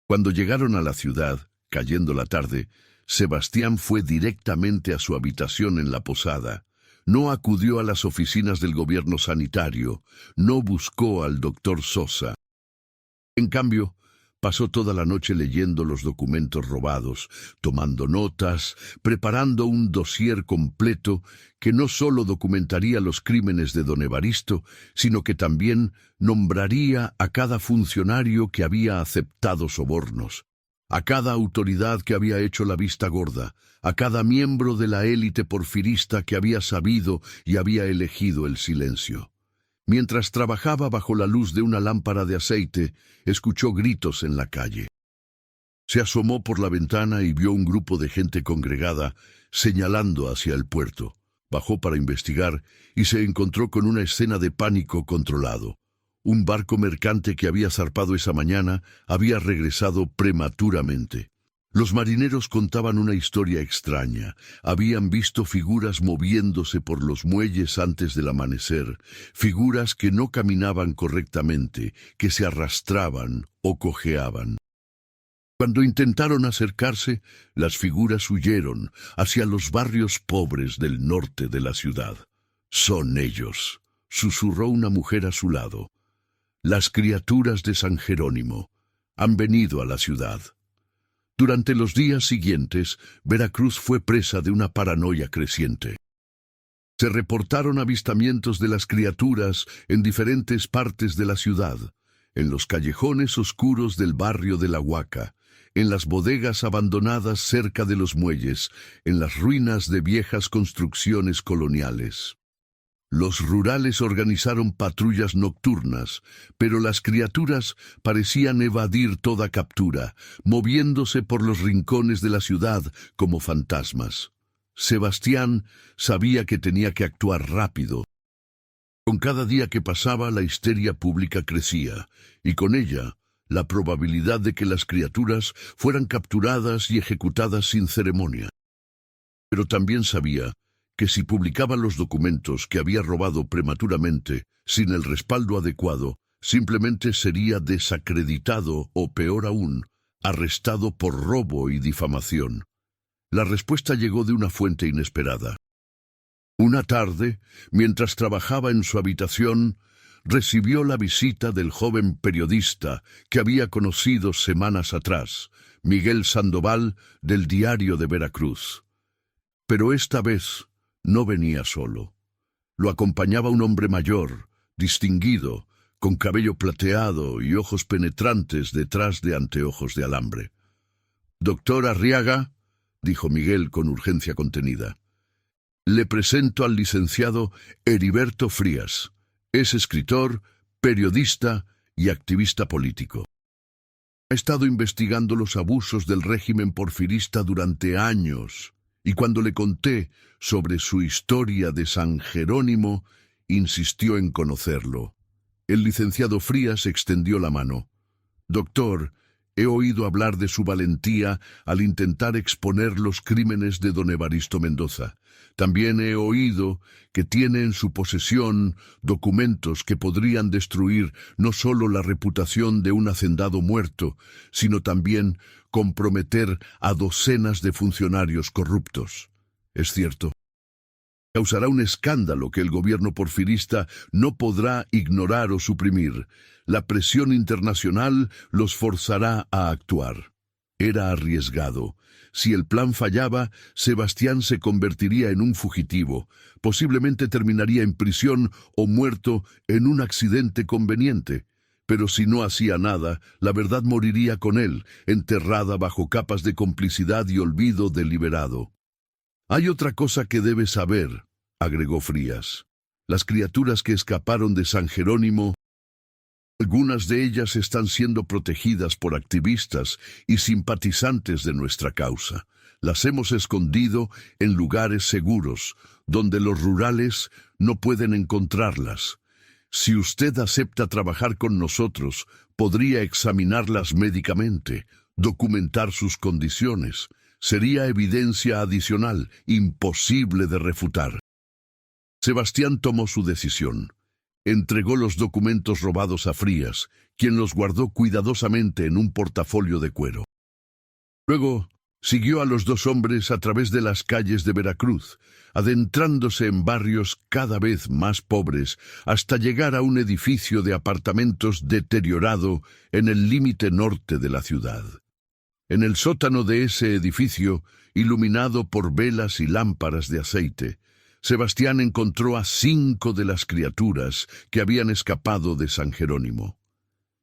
Cuando llegaron a la ciudad, cayendo la tarde, Sebastián fue directamente a su habitación en la posada. No acudió a las oficinas del gobierno sanitario, no buscó al doctor Sosa. En cambio, pasó toda la noche leyendo los documentos robados, tomando notas, preparando un dossier completo que no solo documentaría los crímenes de don Evaristo, sino que también nombraría a cada funcionario que había aceptado sobornos, a cada autoridad que había hecho la vista gorda, a cada miembro de la élite porfirista que había sabido y había elegido el silencio. Mientras trabajaba bajo la luz de una lámpara de aceite, escuchó gritos en la calle. Se asomó por la ventana y vio un grupo de gente congregada señalando hacia el puerto. Bajó para investigar y se encontró con una escena de pánico controlado. Un barco mercante que había zarpado esa mañana había regresado prematuramente. Los marineros contaban una historia extraña. Habían visto figuras moviéndose por los muelles antes del amanecer, figuras que no caminaban correctamente, que se arrastraban o cojeaban. Cuando intentaron acercarse, las figuras huyeron hacia los barrios pobres del norte de la ciudad. «Son ellos», susurró una mujer a su lado. «Las criaturas de San Jerónimo han venido a la ciudad». Durante los días siguientes, Veracruz fue presa de una paranoia creciente. Se reportaron avistamientos de las criaturas en diferentes partes de la ciudad, en los callejones oscuros del barrio de La Huaca, en las bodegas abandonadas cerca de los muelles, en las ruinas de viejas construcciones coloniales. Los rurales organizaron patrullas nocturnas, pero las criaturas parecían evadir toda captura, moviéndose por los rincones de la ciudad como fantasmas. Sebastián sabía que tenía que actuar rápido. Con cada día que pasaba, la histeria pública crecía, y con ella, la probabilidad de que las criaturas fueran capturadas y ejecutadas sin ceremonia. Pero también sabía que si publicaba los documentos que había robado prematuramente, sin el respaldo adecuado, simplemente sería desacreditado o, peor aún, arrestado por robo y difamación. La respuesta llegó de una fuente inesperada. Una tarde, mientras trabajaba en su habitación, recibió la visita del joven periodista que había conocido semanas atrás, Miguel Sandoval, del Diario de Veracruz. Pero esta vez no venía solo. Lo acompañaba un hombre mayor, distinguido, con cabello plateado y ojos penetrantes detrás de anteojos de alambre. «Doctor Arriaga», dijo Miguel con urgencia contenida, «le presento al licenciado Heriberto Frías. Es escritor, periodista y activista político. Ha estado investigando los abusos del régimen porfirista durante años, y cuando le conté sobre su historia de San Jerónimo, insistió en conocerlo». El licenciado Frías extendió la mano. «Doctor, he oído hablar de su valentía al intentar exponer los crímenes de don Evaristo Mendoza. También he oído que tiene en su posesión documentos que podrían destruir no solo la reputación de un hacendado muerto, sino también comprometer a docenas de funcionarios corruptos. ¿Es cierto? Causará un escándalo que el gobierno porfirista no podrá ignorar o suprimir. La presión internacional los forzará a actuar». Era arriesgado. Si el plan fallaba, Sebastián se convertiría en un fugitivo. Posiblemente terminaría en prisión o muerto en un accidente conveniente. Pero si no hacía nada, la verdad moriría con él, enterrada bajo capas de complicidad y olvido deliberado. «Hay otra cosa que debes saber», agregó Frías. «Las criaturas que escaparon de San Jerónimo, algunas de ellas están siendo protegidas por activistas y simpatizantes de nuestra causa. Las hemos escondido en lugares seguros, donde los rurales no pueden encontrarlas. Si usted acepta trabajar con nosotros, podría examinarlas médicamente, documentar sus condiciones. Sería evidencia adicional, imposible de refutar». Sebastián tomó su decisión. Entregó los documentos robados a Frías, quien los guardó cuidadosamente en un portafolio de cuero. Luego siguió a los dos hombres a través de las calles de Veracruz, adentrándose en barrios cada vez más pobres, hasta llegar a un edificio de apartamentos deteriorado en el límite norte de la ciudad. En el sótano de ese edificio, iluminado por velas y lámparas de aceite, Sebastián encontró a 5 de las criaturas que habían escapado de San Jerónimo.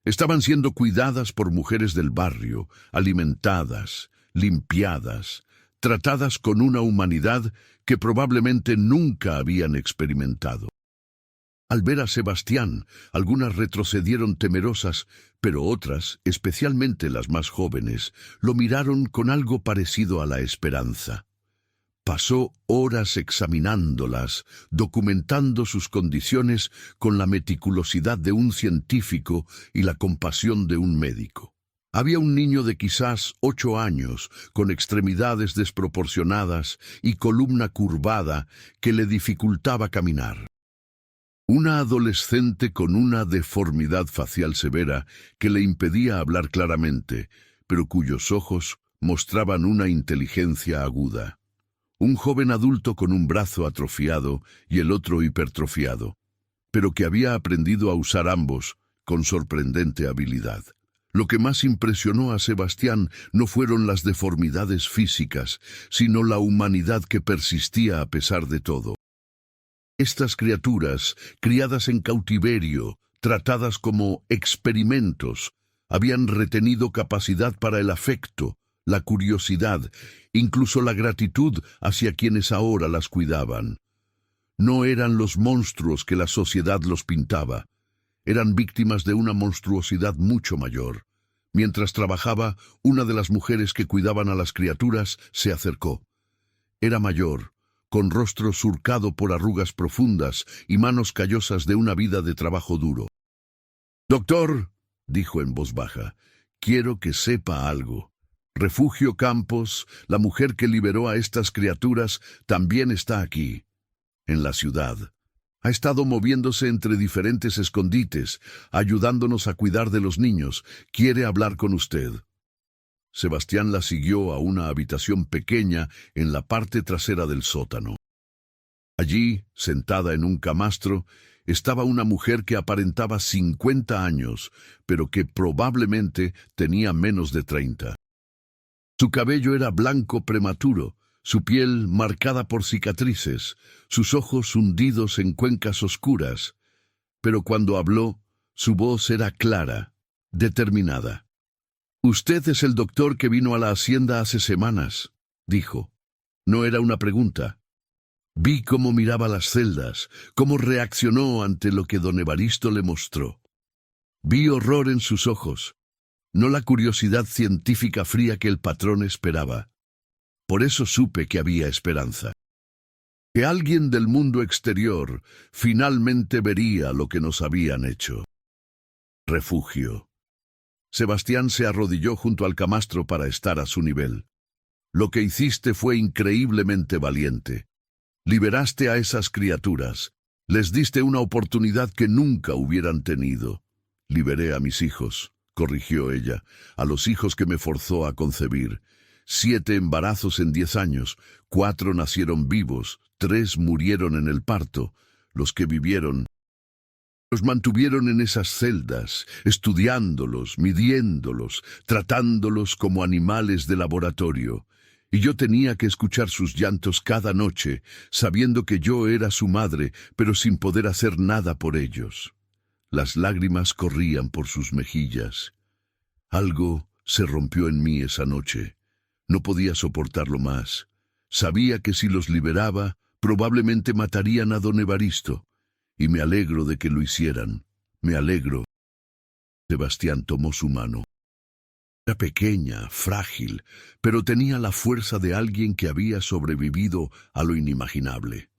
Estaban siendo cuidadas por mujeres del barrio, alimentadas, limpiadas, tratadas con una humanidad que probablemente nunca habían experimentado. Al ver a Sebastián, algunas retrocedieron temerosas, pero otras, especialmente las más jóvenes, lo miraron con algo parecido a la esperanza. Pasó horas examinándolas, documentando sus condiciones con la meticulosidad de un científico y la compasión de un médico. Había un niño de quizás 8 años, con extremidades desproporcionadas y columna curvada que le dificultaba caminar. Una adolescente con una deformidad facial severa que le impedía hablar claramente, pero cuyos ojos mostraban una inteligencia aguda. Un joven adulto con un brazo atrofiado y el otro hipertrofiado, pero que había aprendido a usar ambos con sorprendente habilidad. Lo que más impresionó a Sebastián no fueron las deformidades físicas, sino la humanidad que persistía a pesar de todo. Estas criaturas, criadas en cautiverio, tratadas como experimentos, habían retenido capacidad para el afecto, la curiosidad, incluso la gratitud hacia quienes ahora las cuidaban. No eran los monstruos que la sociedad los pintaba, eran víctimas de una monstruosidad mucho mayor. Mientras trabajaba, una de las mujeres que cuidaban a las criaturas se acercó. Era mayor, con rostro surcado por arrugas profundas y manos callosas de una vida de trabajo duro. «Doctor», dijo en voz baja, «quiero que sepa algo. Refugio Campos, la mujer que liberó a estas criaturas, también está aquí, en la ciudad. Ha estado moviéndose entre diferentes escondites, ayudándonos a cuidar de los niños. Quiere hablar con usted. Sebastián la siguió a una habitación pequeña en la parte trasera del sótano. Allí, sentada en un camastro, estaba una mujer que aparentaba 50 años, pero que probablemente tenía menos de 30. Su cabello era blanco prematuro, su piel marcada por cicatrices, sus ojos hundidos en cuencas oscuras, pero cuando habló, su voz era clara, determinada. «Usted es el doctor que vino a la hacienda hace semanas», dijo. No era una pregunta. Vi cómo miraba las celdas, cómo reaccionó ante lo que don Evaristo le mostró. Vi horror en sus ojos, no la curiosidad científica fría que el patrón esperaba. Por eso supe que había esperanza. Que alguien del mundo exterior finalmente vería lo que nos habían hecho. Refugio. Sebastián se arrodilló junto al camastro para estar a su nivel. Lo que hiciste fue increíblemente valiente. Liberaste a esas criaturas. Les diste una oportunidad que nunca hubieran tenido. Liberé a mis hijos, corrigió ella, a los hijos que me forzó a concebir. 7 embarazos en 10 años, 4 nacieron vivos, 3 murieron en el parto. Los que vivieron los mantuvieron en esas celdas, estudiándolos, midiéndolos, tratándolos como animales de laboratorio. Y yo tenía que escuchar sus llantos cada noche, sabiendo que yo era su madre, pero sin poder hacer nada por ellos. Las lágrimas corrían por sus mejillas. Algo se rompió en mí esa noche. No podía soportarlo más. Sabía que si los liberaba, probablemente matarían a don Evaristo. Y me alegro de que lo hicieran. Me alegro. Sebastián tomó su mano. Era pequeña, frágil, pero tenía la fuerza de alguien que había sobrevivido a lo inimaginable.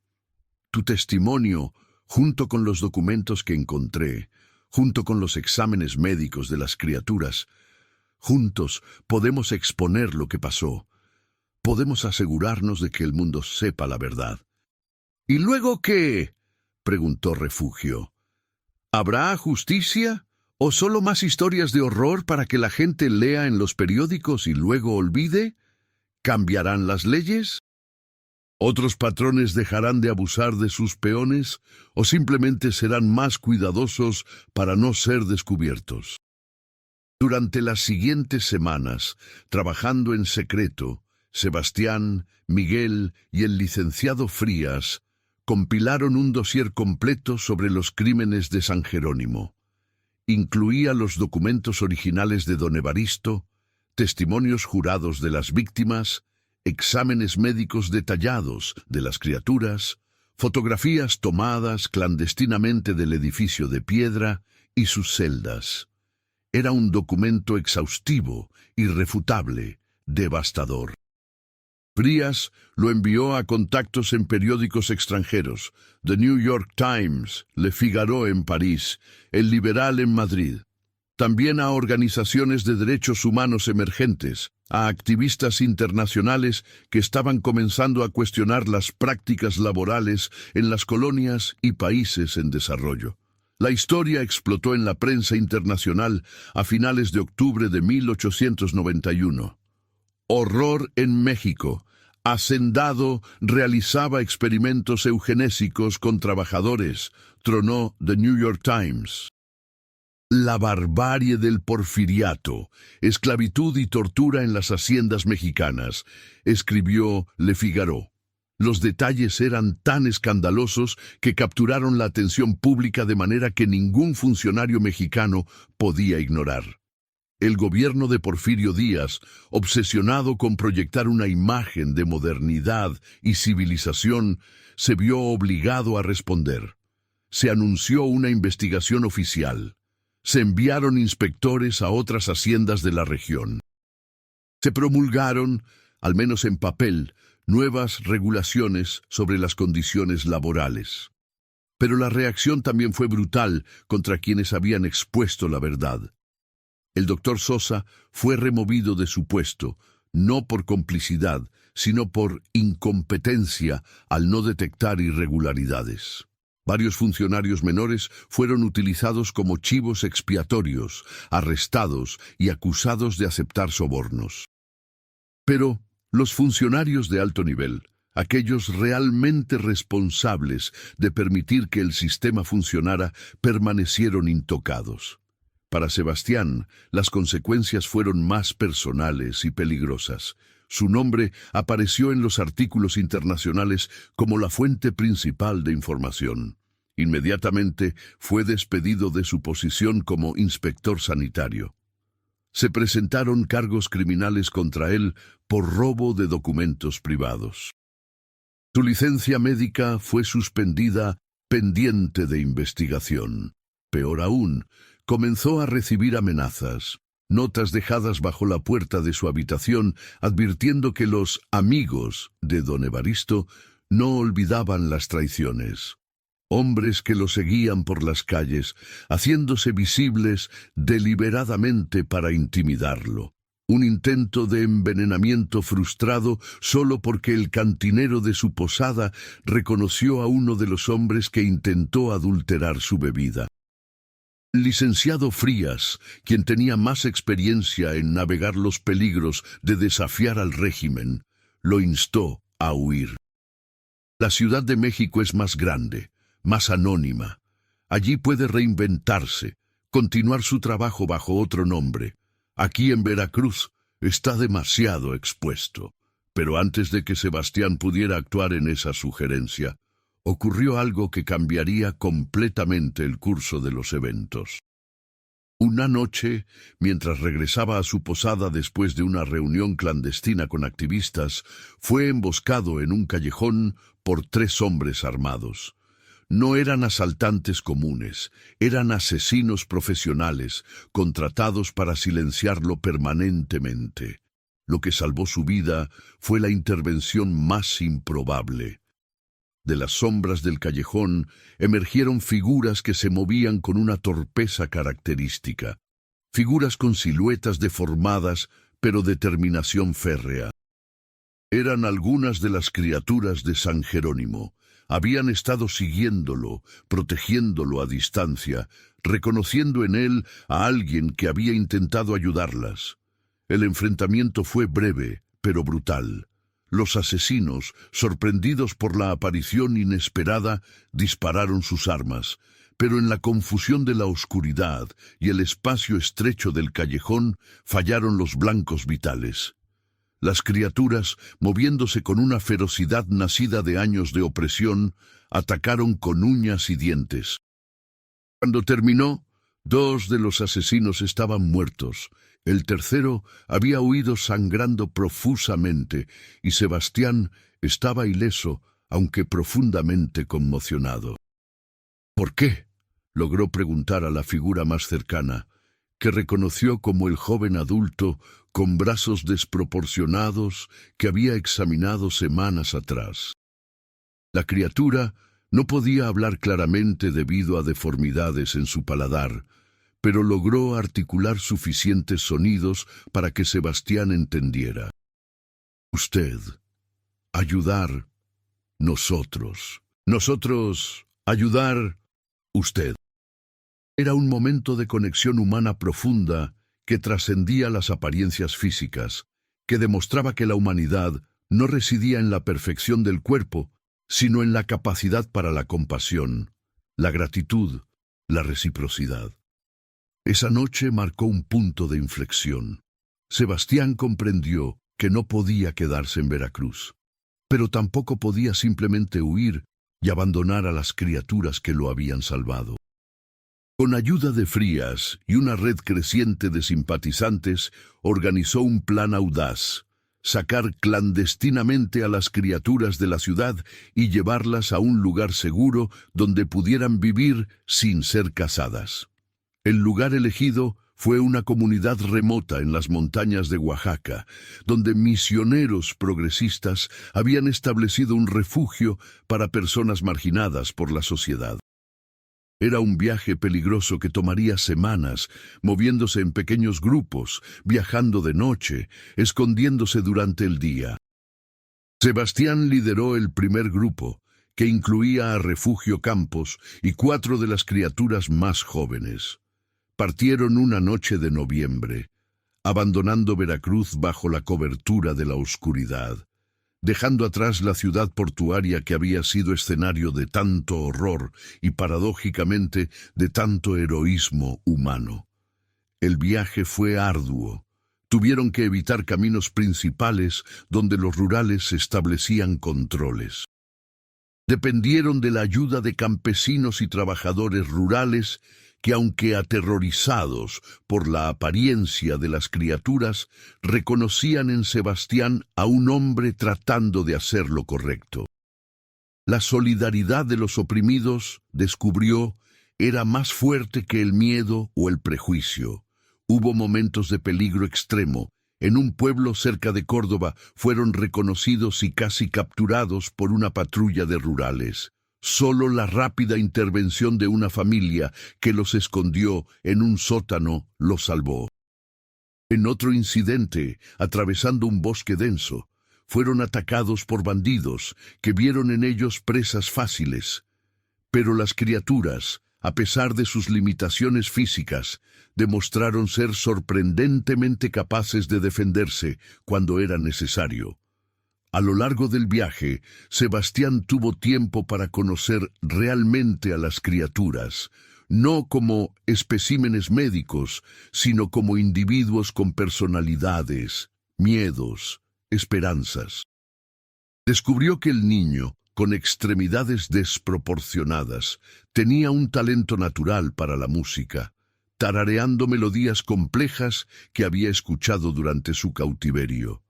Tu testimonio, junto con los documentos que encontré, junto con los exámenes médicos de las criaturas, juntos podemos exponer lo que pasó. Podemos asegurarnos de que el mundo sepa la verdad. ¿Y luego qué?, preguntó Refugio. ¿Habrá justicia? ¿O solo más historias de horror para que la gente lea en los periódicos y luego olvide? ¿Cambiarán las leyes? ¿Otros patrones dejarán de abusar de sus peones o simplemente serán más cuidadosos para no ser descubiertos? Durante las siguientes semanas, trabajando en secreto, Sebastián, Miguel y el licenciado Frías compilaron un dossier completo sobre los crímenes de San Jerónimo. Incluía los documentos originales de don Evaristo, testimonios jurados de las víctimas, exámenes médicos detallados de las criaturas, fotografías tomadas clandestinamente del edificio de piedra y sus celdas. Era un documento exhaustivo, irrefutable, devastador. Frías lo envió a contactos en periódicos extranjeros, The New York Times, Le Figaro en París, El Liberal en Madrid. También a organizaciones de derechos humanos emergentes, a activistas internacionales que estaban comenzando a cuestionar las prácticas laborales en las colonias y países en desarrollo. La historia explotó en la prensa internacional a finales de octubre de 1891. Horror en México. Hacendado realizaba experimentos eugenésicos con trabajadores, tronó The New York Times. La barbarie del porfiriato, esclavitud y tortura en las haciendas mexicanas, escribió Le Figaro. Los detalles eran tan escandalosos que capturaron la atención pública de manera que ningún funcionario mexicano podía ignorar. El gobierno de Porfirio Díaz, obsesionado con proyectar una imagen de modernidad y civilización, se vio obligado a responder. Se anunció una investigación oficial. Se enviaron inspectores a otras haciendas de la región. Se promulgaron, al menos en papel, nuevas regulaciones sobre las condiciones laborales. Pero la reacción también fue brutal contra quienes habían expuesto la verdad. El doctor Sosa fue removido de su puesto, no por complicidad, sino por incompetencia al no detectar irregularidades. Varios funcionarios menores fueron utilizados como chivos expiatorios, arrestados y acusados de aceptar sobornos. Pero los funcionarios de alto nivel, aquellos realmente responsables de permitir que el sistema funcionara, permanecieron intocados. Para Sebastián, las consecuencias fueron más personales y peligrosas. Su nombre apareció en los artículos internacionales como la fuente principal de información. Inmediatamente fue despedido de su posición como inspector sanitario. Se presentaron cargos criminales contra él por robo de documentos privados. Su licencia médica fue suspendida pendiente de investigación. Peor aún, comenzó a recibir amenazas, notas dejadas bajo la puerta de su habitación advirtiendo que los amigos de don Evaristo no olvidaban las traiciones. Hombres que lo seguían por las calles, haciéndose visibles deliberadamente para intimidarlo. Un intento de envenenamiento frustrado solo porque el cantinero de su posada reconoció a uno de los hombres que intentó adulterar su bebida. El licenciado Frías, quien tenía más experiencia en navegar los peligros de desafiar al régimen, lo instó a huir. La Ciudad de México es más grande, más anónima. Allí puede reinventarse, continuar su trabajo bajo otro nombre. Aquí en Veracruz está demasiado expuesto. Pero antes de que Sebastián pudiera actuar en esa sugerencia, ocurrió algo que cambiaría completamente el curso de los eventos. Una noche, mientras regresaba a su posada después de una reunión clandestina con activistas, fue emboscado en un callejón por 3 hombres armados. No eran asaltantes comunes, eran asesinos profesionales, contratados para silenciarlo permanentemente. Lo que salvó su vida fue la intervención más improbable. De las sombras del callejón emergieron figuras que se movían con una torpeza característica. Figuras con siluetas deformadas, pero determinación férrea. Eran algunas de las criaturas de San Jerónimo. Habían estado siguiéndolo, protegiéndolo a distancia, reconociendo en él a alguien que había intentado ayudarlas. El enfrentamiento fue breve, pero brutal. Los asesinos, sorprendidos por la aparición inesperada, dispararon sus armas, pero en la confusión de la oscuridad y el espacio estrecho del callejón fallaron los blancos vitales. Las criaturas, moviéndose con una ferocidad nacida de años de opresión, atacaron con uñas y dientes. Cuando terminó, 2 de los asesinos estaban muertos. El tercero había huido sangrando profusamente, y Sebastián estaba ileso, aunque profundamente conmocionado. ¿Por qué?, logró preguntar a la figura más cercana, que reconoció como el joven adulto con brazos desproporcionados que había examinado semanas atrás. La criatura no podía hablar claramente debido a deformidades en su paladar, pero logró articular suficientes sonidos para que Sebastián entendiera. Usted, ayudar, nosotros, ayudar, usted. Era un momento de conexión humana profunda que trascendía las apariencias físicas, que demostraba que la humanidad no residía en la perfección del cuerpo, sino en la capacidad para la compasión, la gratitud, la reciprocidad. Esa noche marcó un punto de inflexión. Sebastián comprendió que no podía quedarse en Veracruz, pero tampoco podía simplemente huir y abandonar a las criaturas que lo habían salvado. Con ayuda de Frías y una red creciente de simpatizantes, organizó un plan audaz: sacar clandestinamente a las criaturas de la ciudad y llevarlas a un lugar seguro donde pudieran vivir sin ser cazadas. El lugar elegido fue una comunidad remota en las montañas de Oaxaca, donde misioneros progresistas habían establecido un refugio para personas marginadas por la sociedad. Era un viaje peligroso que tomaría semanas, moviéndose en pequeños grupos, viajando de noche, escondiéndose durante el día. Sebastián lideró el primer grupo, que incluía a Refugio Campos y 4 de las criaturas más jóvenes. Partieron una noche de noviembre, abandonando Veracruz bajo la cobertura de la oscuridad, dejando atrás la ciudad portuaria que había sido escenario de tanto horror y, paradójicamente, de tanto heroísmo humano. El viaje fue arduo. Tuvieron que evitar caminos principales donde los rurales establecían controles. Dependieron de la ayuda de campesinos y trabajadores rurales que, aunque aterrorizados por la apariencia de las criaturas, reconocían en Sebastián a un hombre tratando de hacer lo correcto. La solidaridad de los oprimidos, descubrió, era más fuerte que el miedo o el prejuicio. Hubo momentos de peligro extremo. En un pueblo cerca de Córdoba fueron reconocidos y casi capturados por una patrulla de rurales. Solo la rápida intervención de una familia que los escondió en un sótano los salvó. En otro incidente, atravesando un bosque denso, fueron atacados por bandidos que vieron en ellos presas fáciles. Pero las criaturas, a pesar de sus limitaciones físicas, demostraron ser sorprendentemente capaces de defenderse cuando era necesario. A lo largo del viaje, Sebastián tuvo tiempo para conocer realmente a las criaturas, no como especímenes médicos, sino como individuos con personalidades, miedos, esperanzas. Descubrió que el niño, con extremidades desproporcionadas, tenía un talento natural para la música, tarareando melodías complejas que había escuchado durante su cautiverio.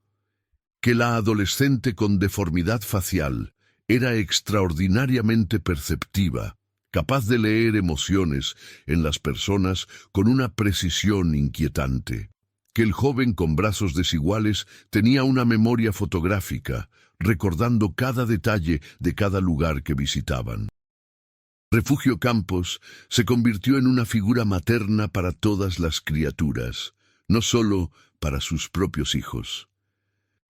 Que la adolescente con deformidad facial era extraordinariamente perceptiva, capaz de leer emociones en las personas con una precisión inquietante. Que el joven con brazos desiguales tenía una memoria fotográfica, recordando cada detalle de cada lugar que visitaban. Refugio Campos se convirtió en una figura materna para todas las criaturas, no solo para sus propios hijos.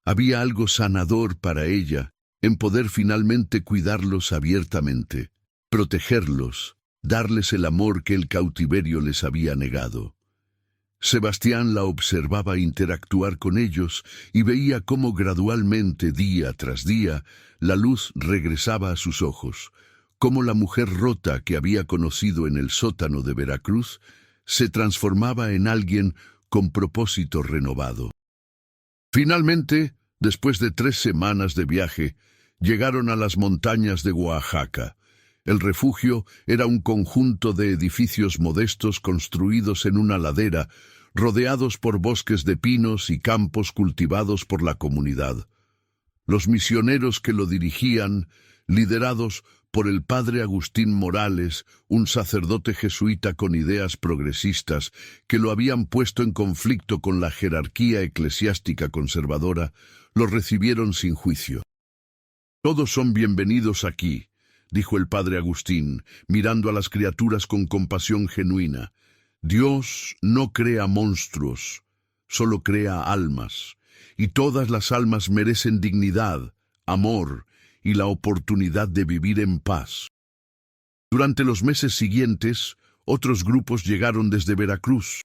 Había algo sanador para ella en poder finalmente cuidarlos abiertamente, protegerlos, darles el amor que el cautiverio les había negado. Sebastián la observaba interactuar con ellos y veía cómo gradualmente, día tras día, la luz regresaba a sus ojos, cómo la mujer rota que había conocido en el sótano de Veracruz se transformaba en alguien con propósito renovado. Finalmente, después de 3 semanas de viaje, llegaron a las montañas de Oaxaca. El refugio era un conjunto de edificios modestos construidos en una ladera, rodeados por bosques de pinos y campos cultivados por la comunidad. Los misioneros que lo dirigían, liderados por el padre Agustín Morales, un sacerdote jesuita con ideas progresistas que lo habían puesto en conflicto con la jerarquía eclesiástica conservadora, lo recibieron sin juicio. «Todos son bienvenidos aquí», dijo el padre Agustín, mirando a las criaturas con compasión genuina. «Dios no crea monstruos, solo crea almas, y todas las almas merecen dignidad, amor y la oportunidad de vivir en paz». Durante los meses siguientes, otros grupos llegaron desde Veracruz.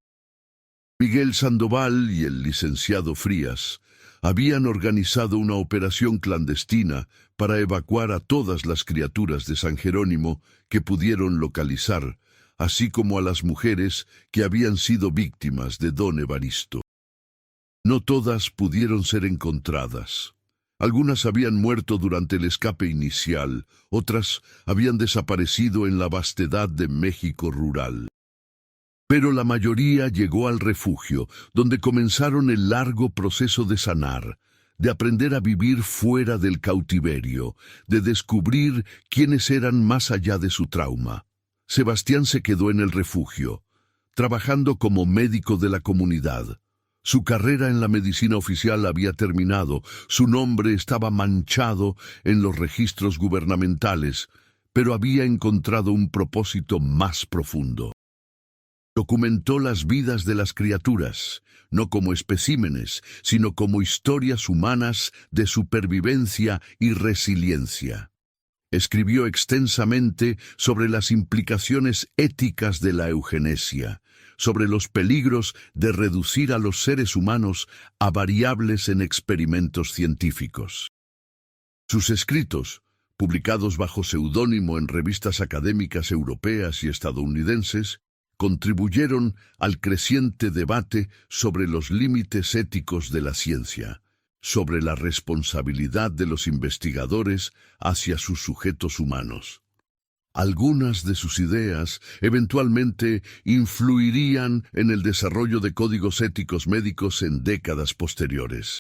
Miguel Sandoval y el licenciado Frías habían organizado una operación clandestina para evacuar a todas las criaturas de San Jerónimo que pudieron localizar, así como a las mujeres que habían sido víctimas de don Evaristo. No todas pudieron ser encontradas. Algunas habían muerto durante el escape inicial, otras habían desaparecido en la vastedad de México rural. Pero la mayoría llegó al refugio, donde comenzaron el largo proceso de sanar, de aprender a vivir fuera del cautiverio, de descubrir quiénes eran más allá de su trauma. Sebastián se quedó en el refugio, trabajando como médico de la comunidad. Su carrera en la medicina oficial había terminado, su nombre estaba manchado en los registros gubernamentales, pero había encontrado un propósito más profundo. Documentó las vidas de las criaturas, no como especímenes, sino como historias humanas de supervivencia y resiliencia. Escribió extensamente sobre las implicaciones éticas de la eugenesia, sobre los peligros de reducir a los seres humanos a variables en experimentos científicos. Sus escritos, publicados bajo seudónimo en revistas académicas europeas y estadounidenses, contribuyeron al creciente debate sobre los límites éticos de la ciencia, sobre la responsabilidad de los investigadores hacia sus sujetos humanos. Algunas de sus ideas eventualmente influirían en el desarrollo de códigos éticos médicos en décadas posteriores.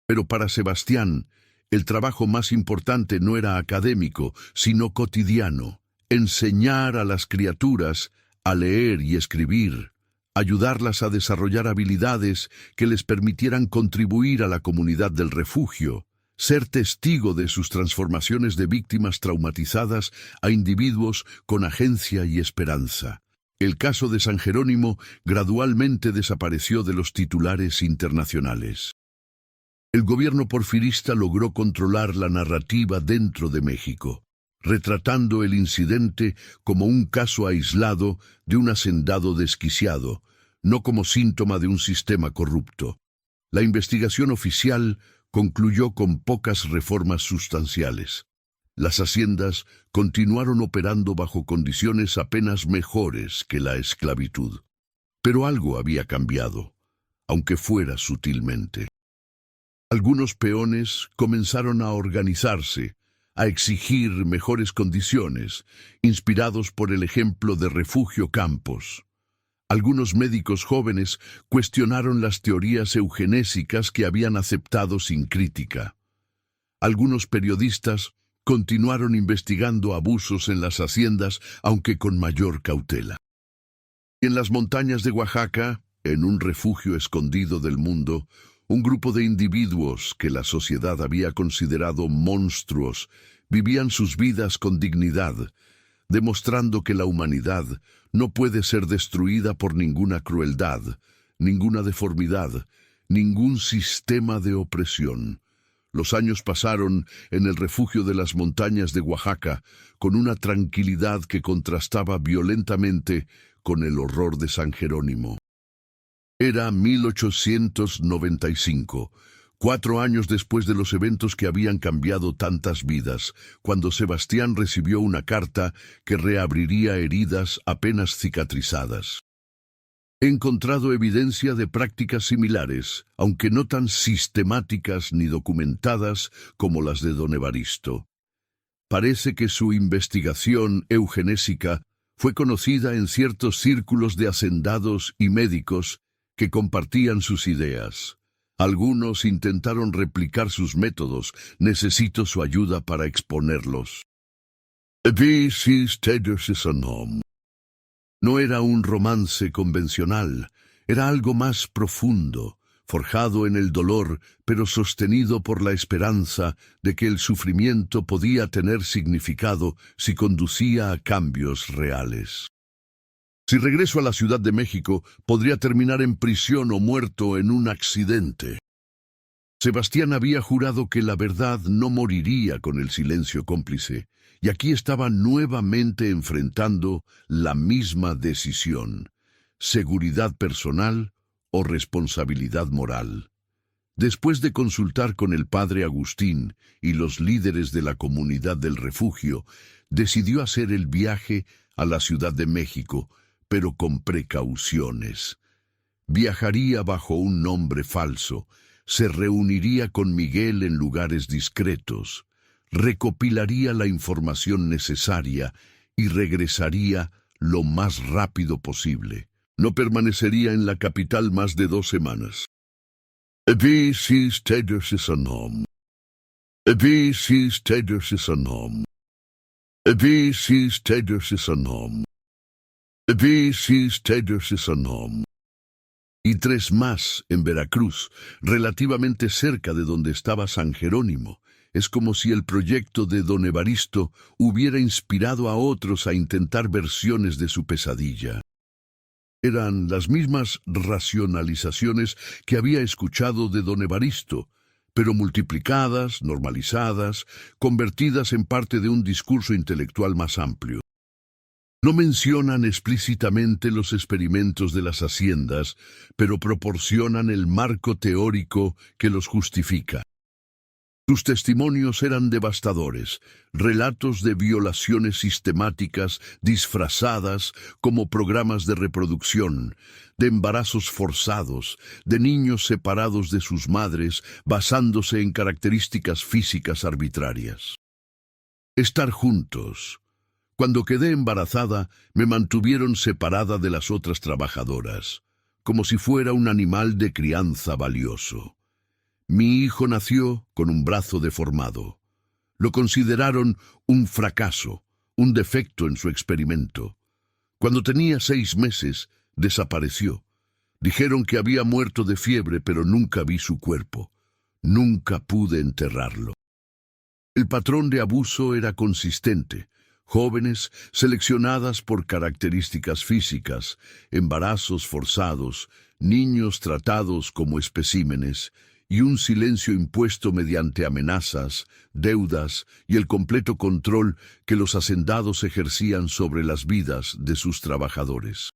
Pero para Sebastián, el trabajo más importante no era académico, sino cotidiano: enseñar a las criaturas a leer y escribir, ayudarlas a desarrollar habilidades que les permitieran contribuir a la comunidad del refugio, ser testigo de sus transformaciones de víctimas traumatizadas a individuos con agencia y esperanza. El caso de San Jerónimo gradualmente desapareció de los titulares internacionales. El gobierno porfirista logró controlar la narrativa dentro de México, retratando el incidente como un caso aislado de un hacendado desquiciado, no como síntoma de un sistema corrupto. La investigación oficial concluyó con pocas reformas sustanciales. Las haciendas continuaron operando bajo condiciones apenas mejores que la esclavitud. Pero algo había cambiado, aunque fuera sutilmente. Algunos peones comenzaron a organizarse, a exigir mejores condiciones, inspirados por el ejemplo de Refugio Campos. Algunos médicos jóvenes cuestionaron las teorías eugenésicas que habían aceptado sin crítica. Algunos periodistas continuaron investigando abusos en las haciendas, aunque con mayor cautela. En las montañas de Oaxaca, en un refugio escondido del mundo, un grupo de individuos que la sociedad había considerado monstruos vivían sus vidas con dignidad, demostrando que la humanidad no puede ser destruida por ninguna crueldad, ninguna deformidad, ningún sistema de opresión. Los años pasaron en el refugio de las montañas de Oaxaca con una tranquilidad que contrastaba violentamente con el horror de San Jerónimo. Era 1895, 4 años después de los eventos que habían cambiado tantas vidas, cuando Sebastián recibió una carta que reabriría heridas apenas cicatrizadas. He encontrado evidencia de prácticas similares, aunque no tan sistemáticas ni documentadas como las de don Evaristo. Parece que su investigación eugenésica fue conocida en ciertos círculos de hacendados y médicos que compartían sus ideas. Algunos intentaron replicar sus métodos. Necesito su ayuda para exponerlos. No era un romance convencional, era algo más profundo, forjado en el dolor, pero sostenido por la esperanza de que el sufrimiento podía tener significado si conducía a cambios reales. Si regreso a la Ciudad de México, podría terminar en prisión o muerto en un accidente. Sebastián había jurado que la verdad no moriría con el silencio cómplice, y aquí estaba nuevamente enfrentando la misma decisión: seguridad personal o responsabilidad moral. Después de consultar con el padre Agustín y los líderes de la comunidad del refugio, decidió hacer el viaje a la Ciudad de México, pero con precauciones. Viajaría bajo un nombre falso, se reuniría con Miguel en lugares discretos, recopilaría la información necesaria y regresaría lo más rápido posible. No permanecería en la capital más de 2 semanas. Y 3 más en Veracruz, relativamente cerca de donde estaba San Jerónimo, Es como si el proyecto de don Evaristo hubiera inspirado a otros a intentar versiones de su pesadilla. Eran las mismas racionalizaciones que había escuchado de don Evaristo, pero multiplicadas, normalizadas, convertidas en parte de un discurso intelectual más amplio. No mencionan explícitamente los experimentos de las haciendas, pero proporcionan el marco teórico que los justifica. Sus testimonios eran devastadores, relatos de violaciones sistemáticas disfrazadas como programas de reproducción, de embarazos forzados, de niños separados de sus madres basándose en características físicas arbitrarias. Estar juntos. Cuando quedé embarazada, me mantuvieron separada de las otras trabajadoras, como si fuera un animal de crianza valioso. Mi hijo nació con un brazo deformado. Lo consideraron un fracaso, un defecto en su experimento. Cuando tenía 6 meses, desapareció. Dijeron que había muerto de fiebre, pero nunca vi su cuerpo. Nunca pude enterrarlo. El patrón de abuso era consistente. Jóvenes seleccionadas por características físicas, embarazos forzados, niños tratados como especímenes, y un silencio impuesto mediante amenazas, deudas y el completo control que los hacendados ejercían sobre las vidas de sus trabajadores.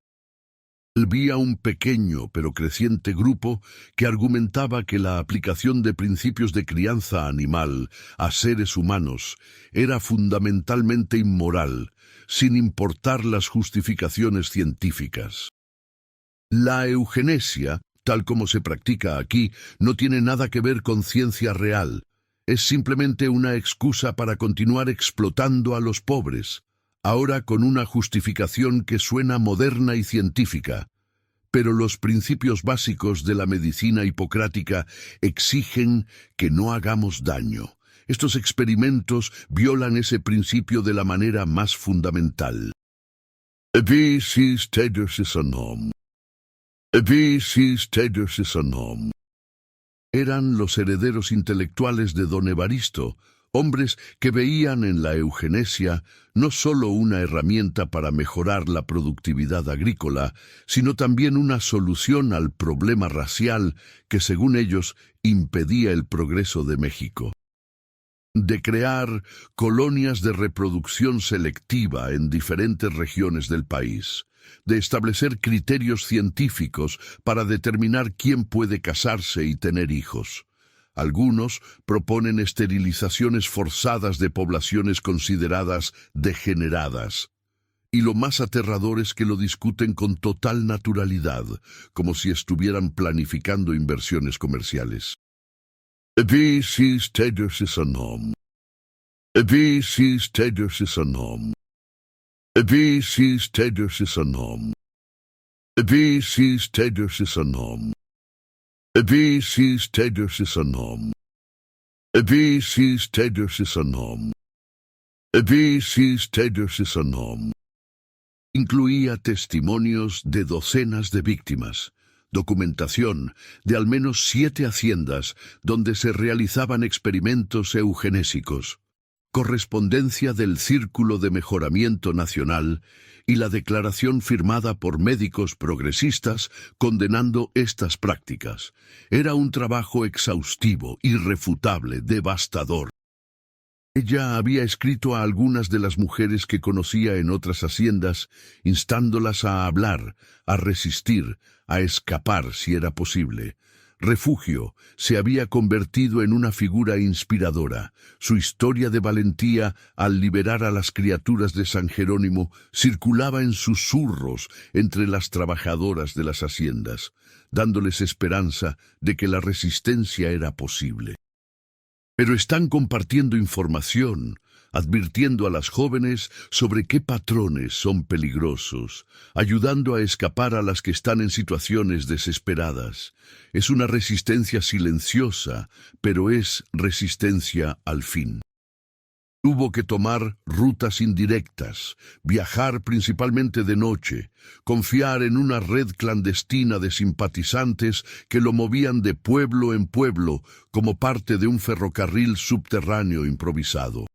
Había un pequeño pero creciente grupo que argumentaba que la aplicación de principios de crianza animal a seres humanos era fundamentalmente inmoral, sin importar las justificaciones científicas. La eugenesia, tal como se practica aquí, no tiene nada que ver con ciencia real. Es simplemente una excusa para continuar explotando a los pobres, ahora con una justificación que suena moderna y científica. Pero los principios básicos de la medicina hipocrática exigen que no hagamos daño. Estos experimentos violan ese principio de la manera más fundamental. Eran los herederos intelectuales de don Evaristo, hombres que veían en la eugenesia no solo una herramienta para mejorar la productividad agrícola, sino también una solución al problema racial que, según ellos, impedía el progreso de México. De crear colonias de reproducción selectiva en diferentes regiones del país, de establecer criterios científicos para determinar quién puede casarse y tener hijos. Algunos proponen esterilizaciones forzadas de poblaciones consideradas degeneradas. Y lo más aterrador es que lo discuten con total naturalidad, como si estuvieran planificando inversiones comerciales. Incluía testimonios de docenas de víctimas, documentación de al menos 7 haciendas donde se realizaban experimentos eugenésicos, correspondencia del Círculo de Mejoramiento Nacional y la declaración firmada por médicos progresistas condenando estas prácticas. Era un trabajo exhaustivo, irrefutable, devastador. Ella había escrito a algunas de las mujeres que conocía en otras haciendas, instándolas a hablar, a resistir, a escapar si era posible. Refugio se había convertido en una figura inspiradora. Su historia de valentía al liberar a las criaturas de San Jerónimo circulaba en susurros entre las trabajadoras de las haciendas, dándoles esperanza de que la resistencia era posible. Pero están compartiendo información, advirtiendo a las jóvenes sobre qué patrones son peligrosos, ayudando a escapar a las que están en situaciones desesperadas. Es una resistencia silenciosa, pero es resistencia al fin. Tuvo que tomar rutas indirectas, viajar principalmente de noche, confiar en una red clandestina de simpatizantes que lo movían de pueblo en pueblo como parte de un ferrocarril subterráneo improvisado.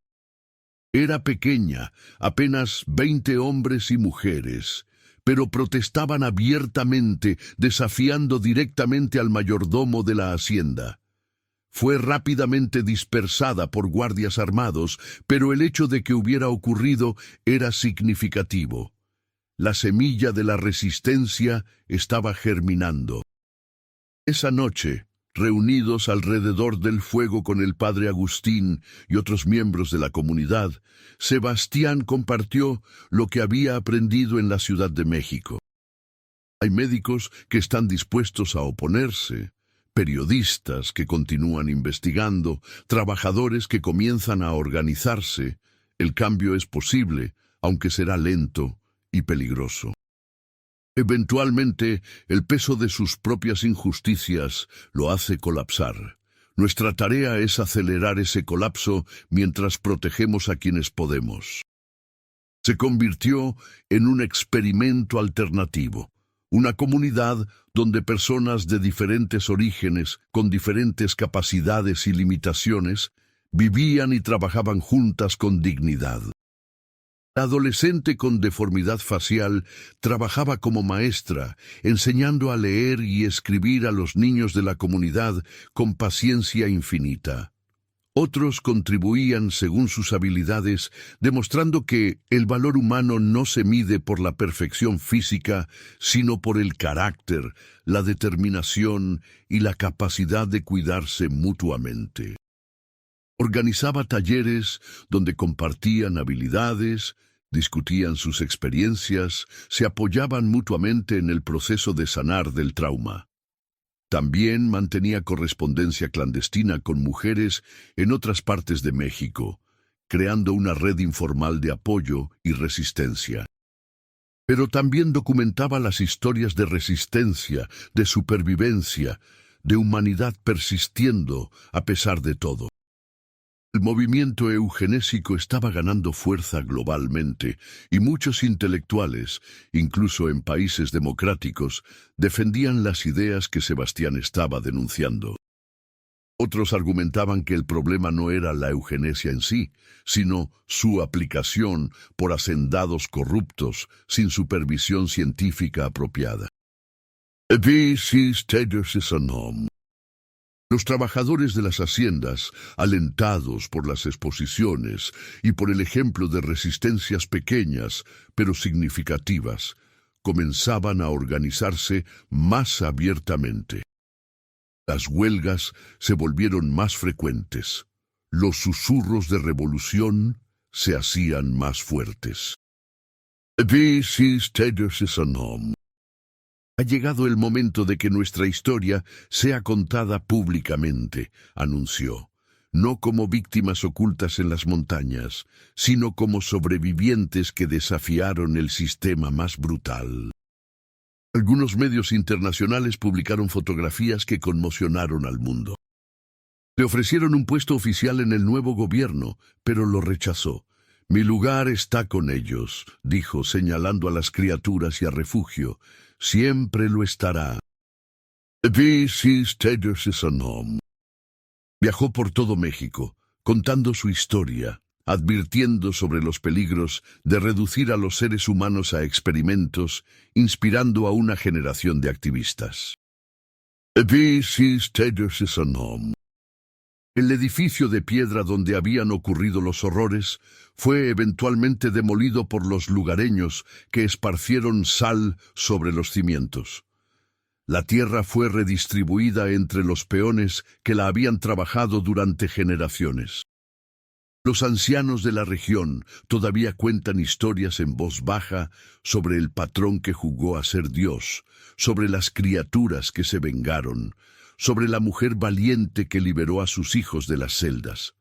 Era pequeña, apenas 20 hombres y mujeres, pero protestaban abiertamente, desafiando directamente al mayordomo de la hacienda. Fue rápidamente dispersada por guardias armados, pero el hecho de que hubiera ocurrido era significativo. La semilla de la resistencia estaba germinando. Esa noche, reunidos alrededor del fuego con el padre Agustín y otros miembros de la comunidad, Sebastián compartió lo que había aprendido en la Ciudad de México. Hay médicos que están dispuestos a oponerse, periodistas que continúan investigando, trabajadores que comienzan a organizarse. El cambio es posible, aunque será lento y peligroso. Eventualmente, el peso de sus propias injusticias lo hace colapsar. Nuestra tarea es acelerar ese colapso mientras protegemos a quienes podemos. Se convirtió en un experimento alternativo. Una comunidad donde personas de diferentes orígenes, con diferentes capacidades y limitaciones, vivían y trabajaban juntas con dignidad. La adolescente con deformidad facial trabajaba como maestra, enseñando a leer y escribir a los niños de la comunidad con paciencia infinita. Otros contribuían según sus habilidades, demostrando que el valor humano no se mide por la perfección física, sino por el carácter, la determinación y la capacidad de cuidarse mutuamente. Organizaba talleres donde compartían habilidades, discutían sus experiencias, se apoyaban mutuamente en el proceso de sanar del trauma. También mantenía correspondencia clandestina con mujeres en otras partes de México, creando una red informal de apoyo y resistencia. Pero también documentaba las historias de resistencia, de supervivencia, de humanidad persistiendo a pesar de todo. El movimiento eugenésico estaba ganando fuerza globalmente y muchos intelectuales, incluso en países democráticos, defendían las ideas que Sebastián estaba denunciando. Otros argumentaban que el problema no era la eugenesia en sí, sino su aplicación por hacendados corruptos sin supervisión científica apropiada. Los trabajadores de las haciendas, alentados por las exposiciones y por el ejemplo de resistencias pequeñas pero significativas, comenzaban a organizarse más abiertamente. Las huelgas se volvieron más frecuentes. Los susurros de revolución se hacían más fuertes. Ha llegado el momento de que nuestra historia sea contada públicamente, anunció, no como víctimas ocultas en las montañas, sino como sobrevivientes que desafiaron el sistema más brutal. Algunos medios internacionales publicaron fotografías que conmocionaron al mundo. Le ofrecieron un puesto oficial en el nuevo gobierno, pero lo rechazó. Mi lugar está con ellos, dijo, señalando a las criaturas y a Refugio. Siempre lo estará. Viajó por todo México, contando su historia, advirtiendo sobre los peligros de reducir a los seres humanos a experimentos, inspirando a una generación de activistas. El edificio de piedra donde habían ocurrido los horrores fue eventualmente demolido por los lugareños que esparcieron sal sobre los cimientos. La tierra fue redistribuida entre los peones que la habían trabajado durante generaciones. Los ancianos de la región todavía cuentan historias en voz baja sobre el patrón que jugó a ser Dios, sobre las criaturas que se vengaron, sobre la mujer valiente que liberó a sus hijos de las celdas.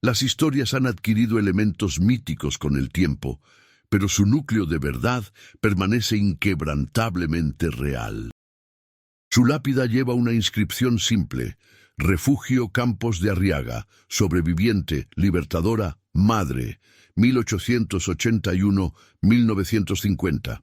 Las historias han adquirido elementos míticos con el tiempo, pero su núcleo de verdad permanece inquebrantablemente real. Su lápida lleva una inscripción simple: Refugio Campos de Arriaga, sobreviviente, libertadora, Madre, 1881-1950.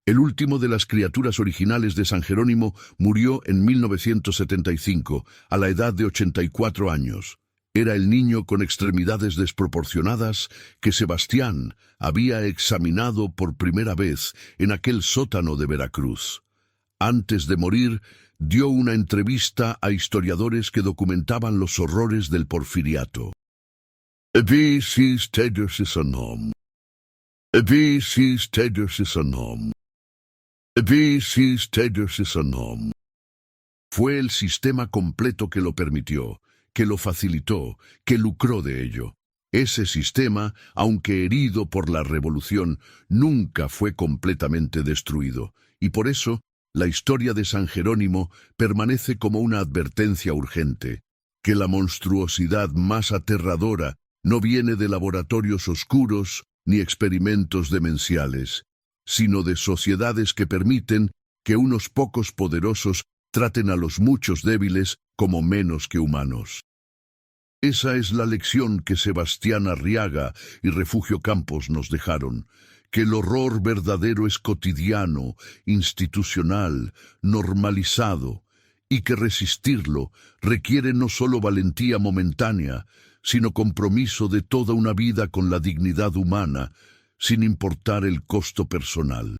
El último de las criaturas originales de San Jerónimo murió en 1975, a la edad de 84 años. Era el niño con extremidades desproporcionadas que Sebastián había examinado por primera vez en aquel sótano de Veracruz. Antes de morir, dio una entrevista a historiadores que documentaban los horrores del porfiriato. Fue el sistema completo que lo permitió, que lo facilitó, que lucró de ello. Ese sistema, aunque herido por la revolución, nunca fue completamente destruido, y por eso la historia de San Jerónimo permanece como una advertencia urgente, que la monstruosidad más aterradora no viene de laboratorios oscuros ni experimentos demenciales, sino de sociedades que permiten que unos pocos poderosos traten a los muchos débiles como menos que humanos. Esa es la lección que Sebastián Arriaga y Refugio Campos nos dejaron, que el horror verdadero es cotidiano, institucional, normalizado, y que resistirlo requiere no solo valentía momentánea, sino compromiso de toda una vida con la dignidad humana, sin importar el costo personal.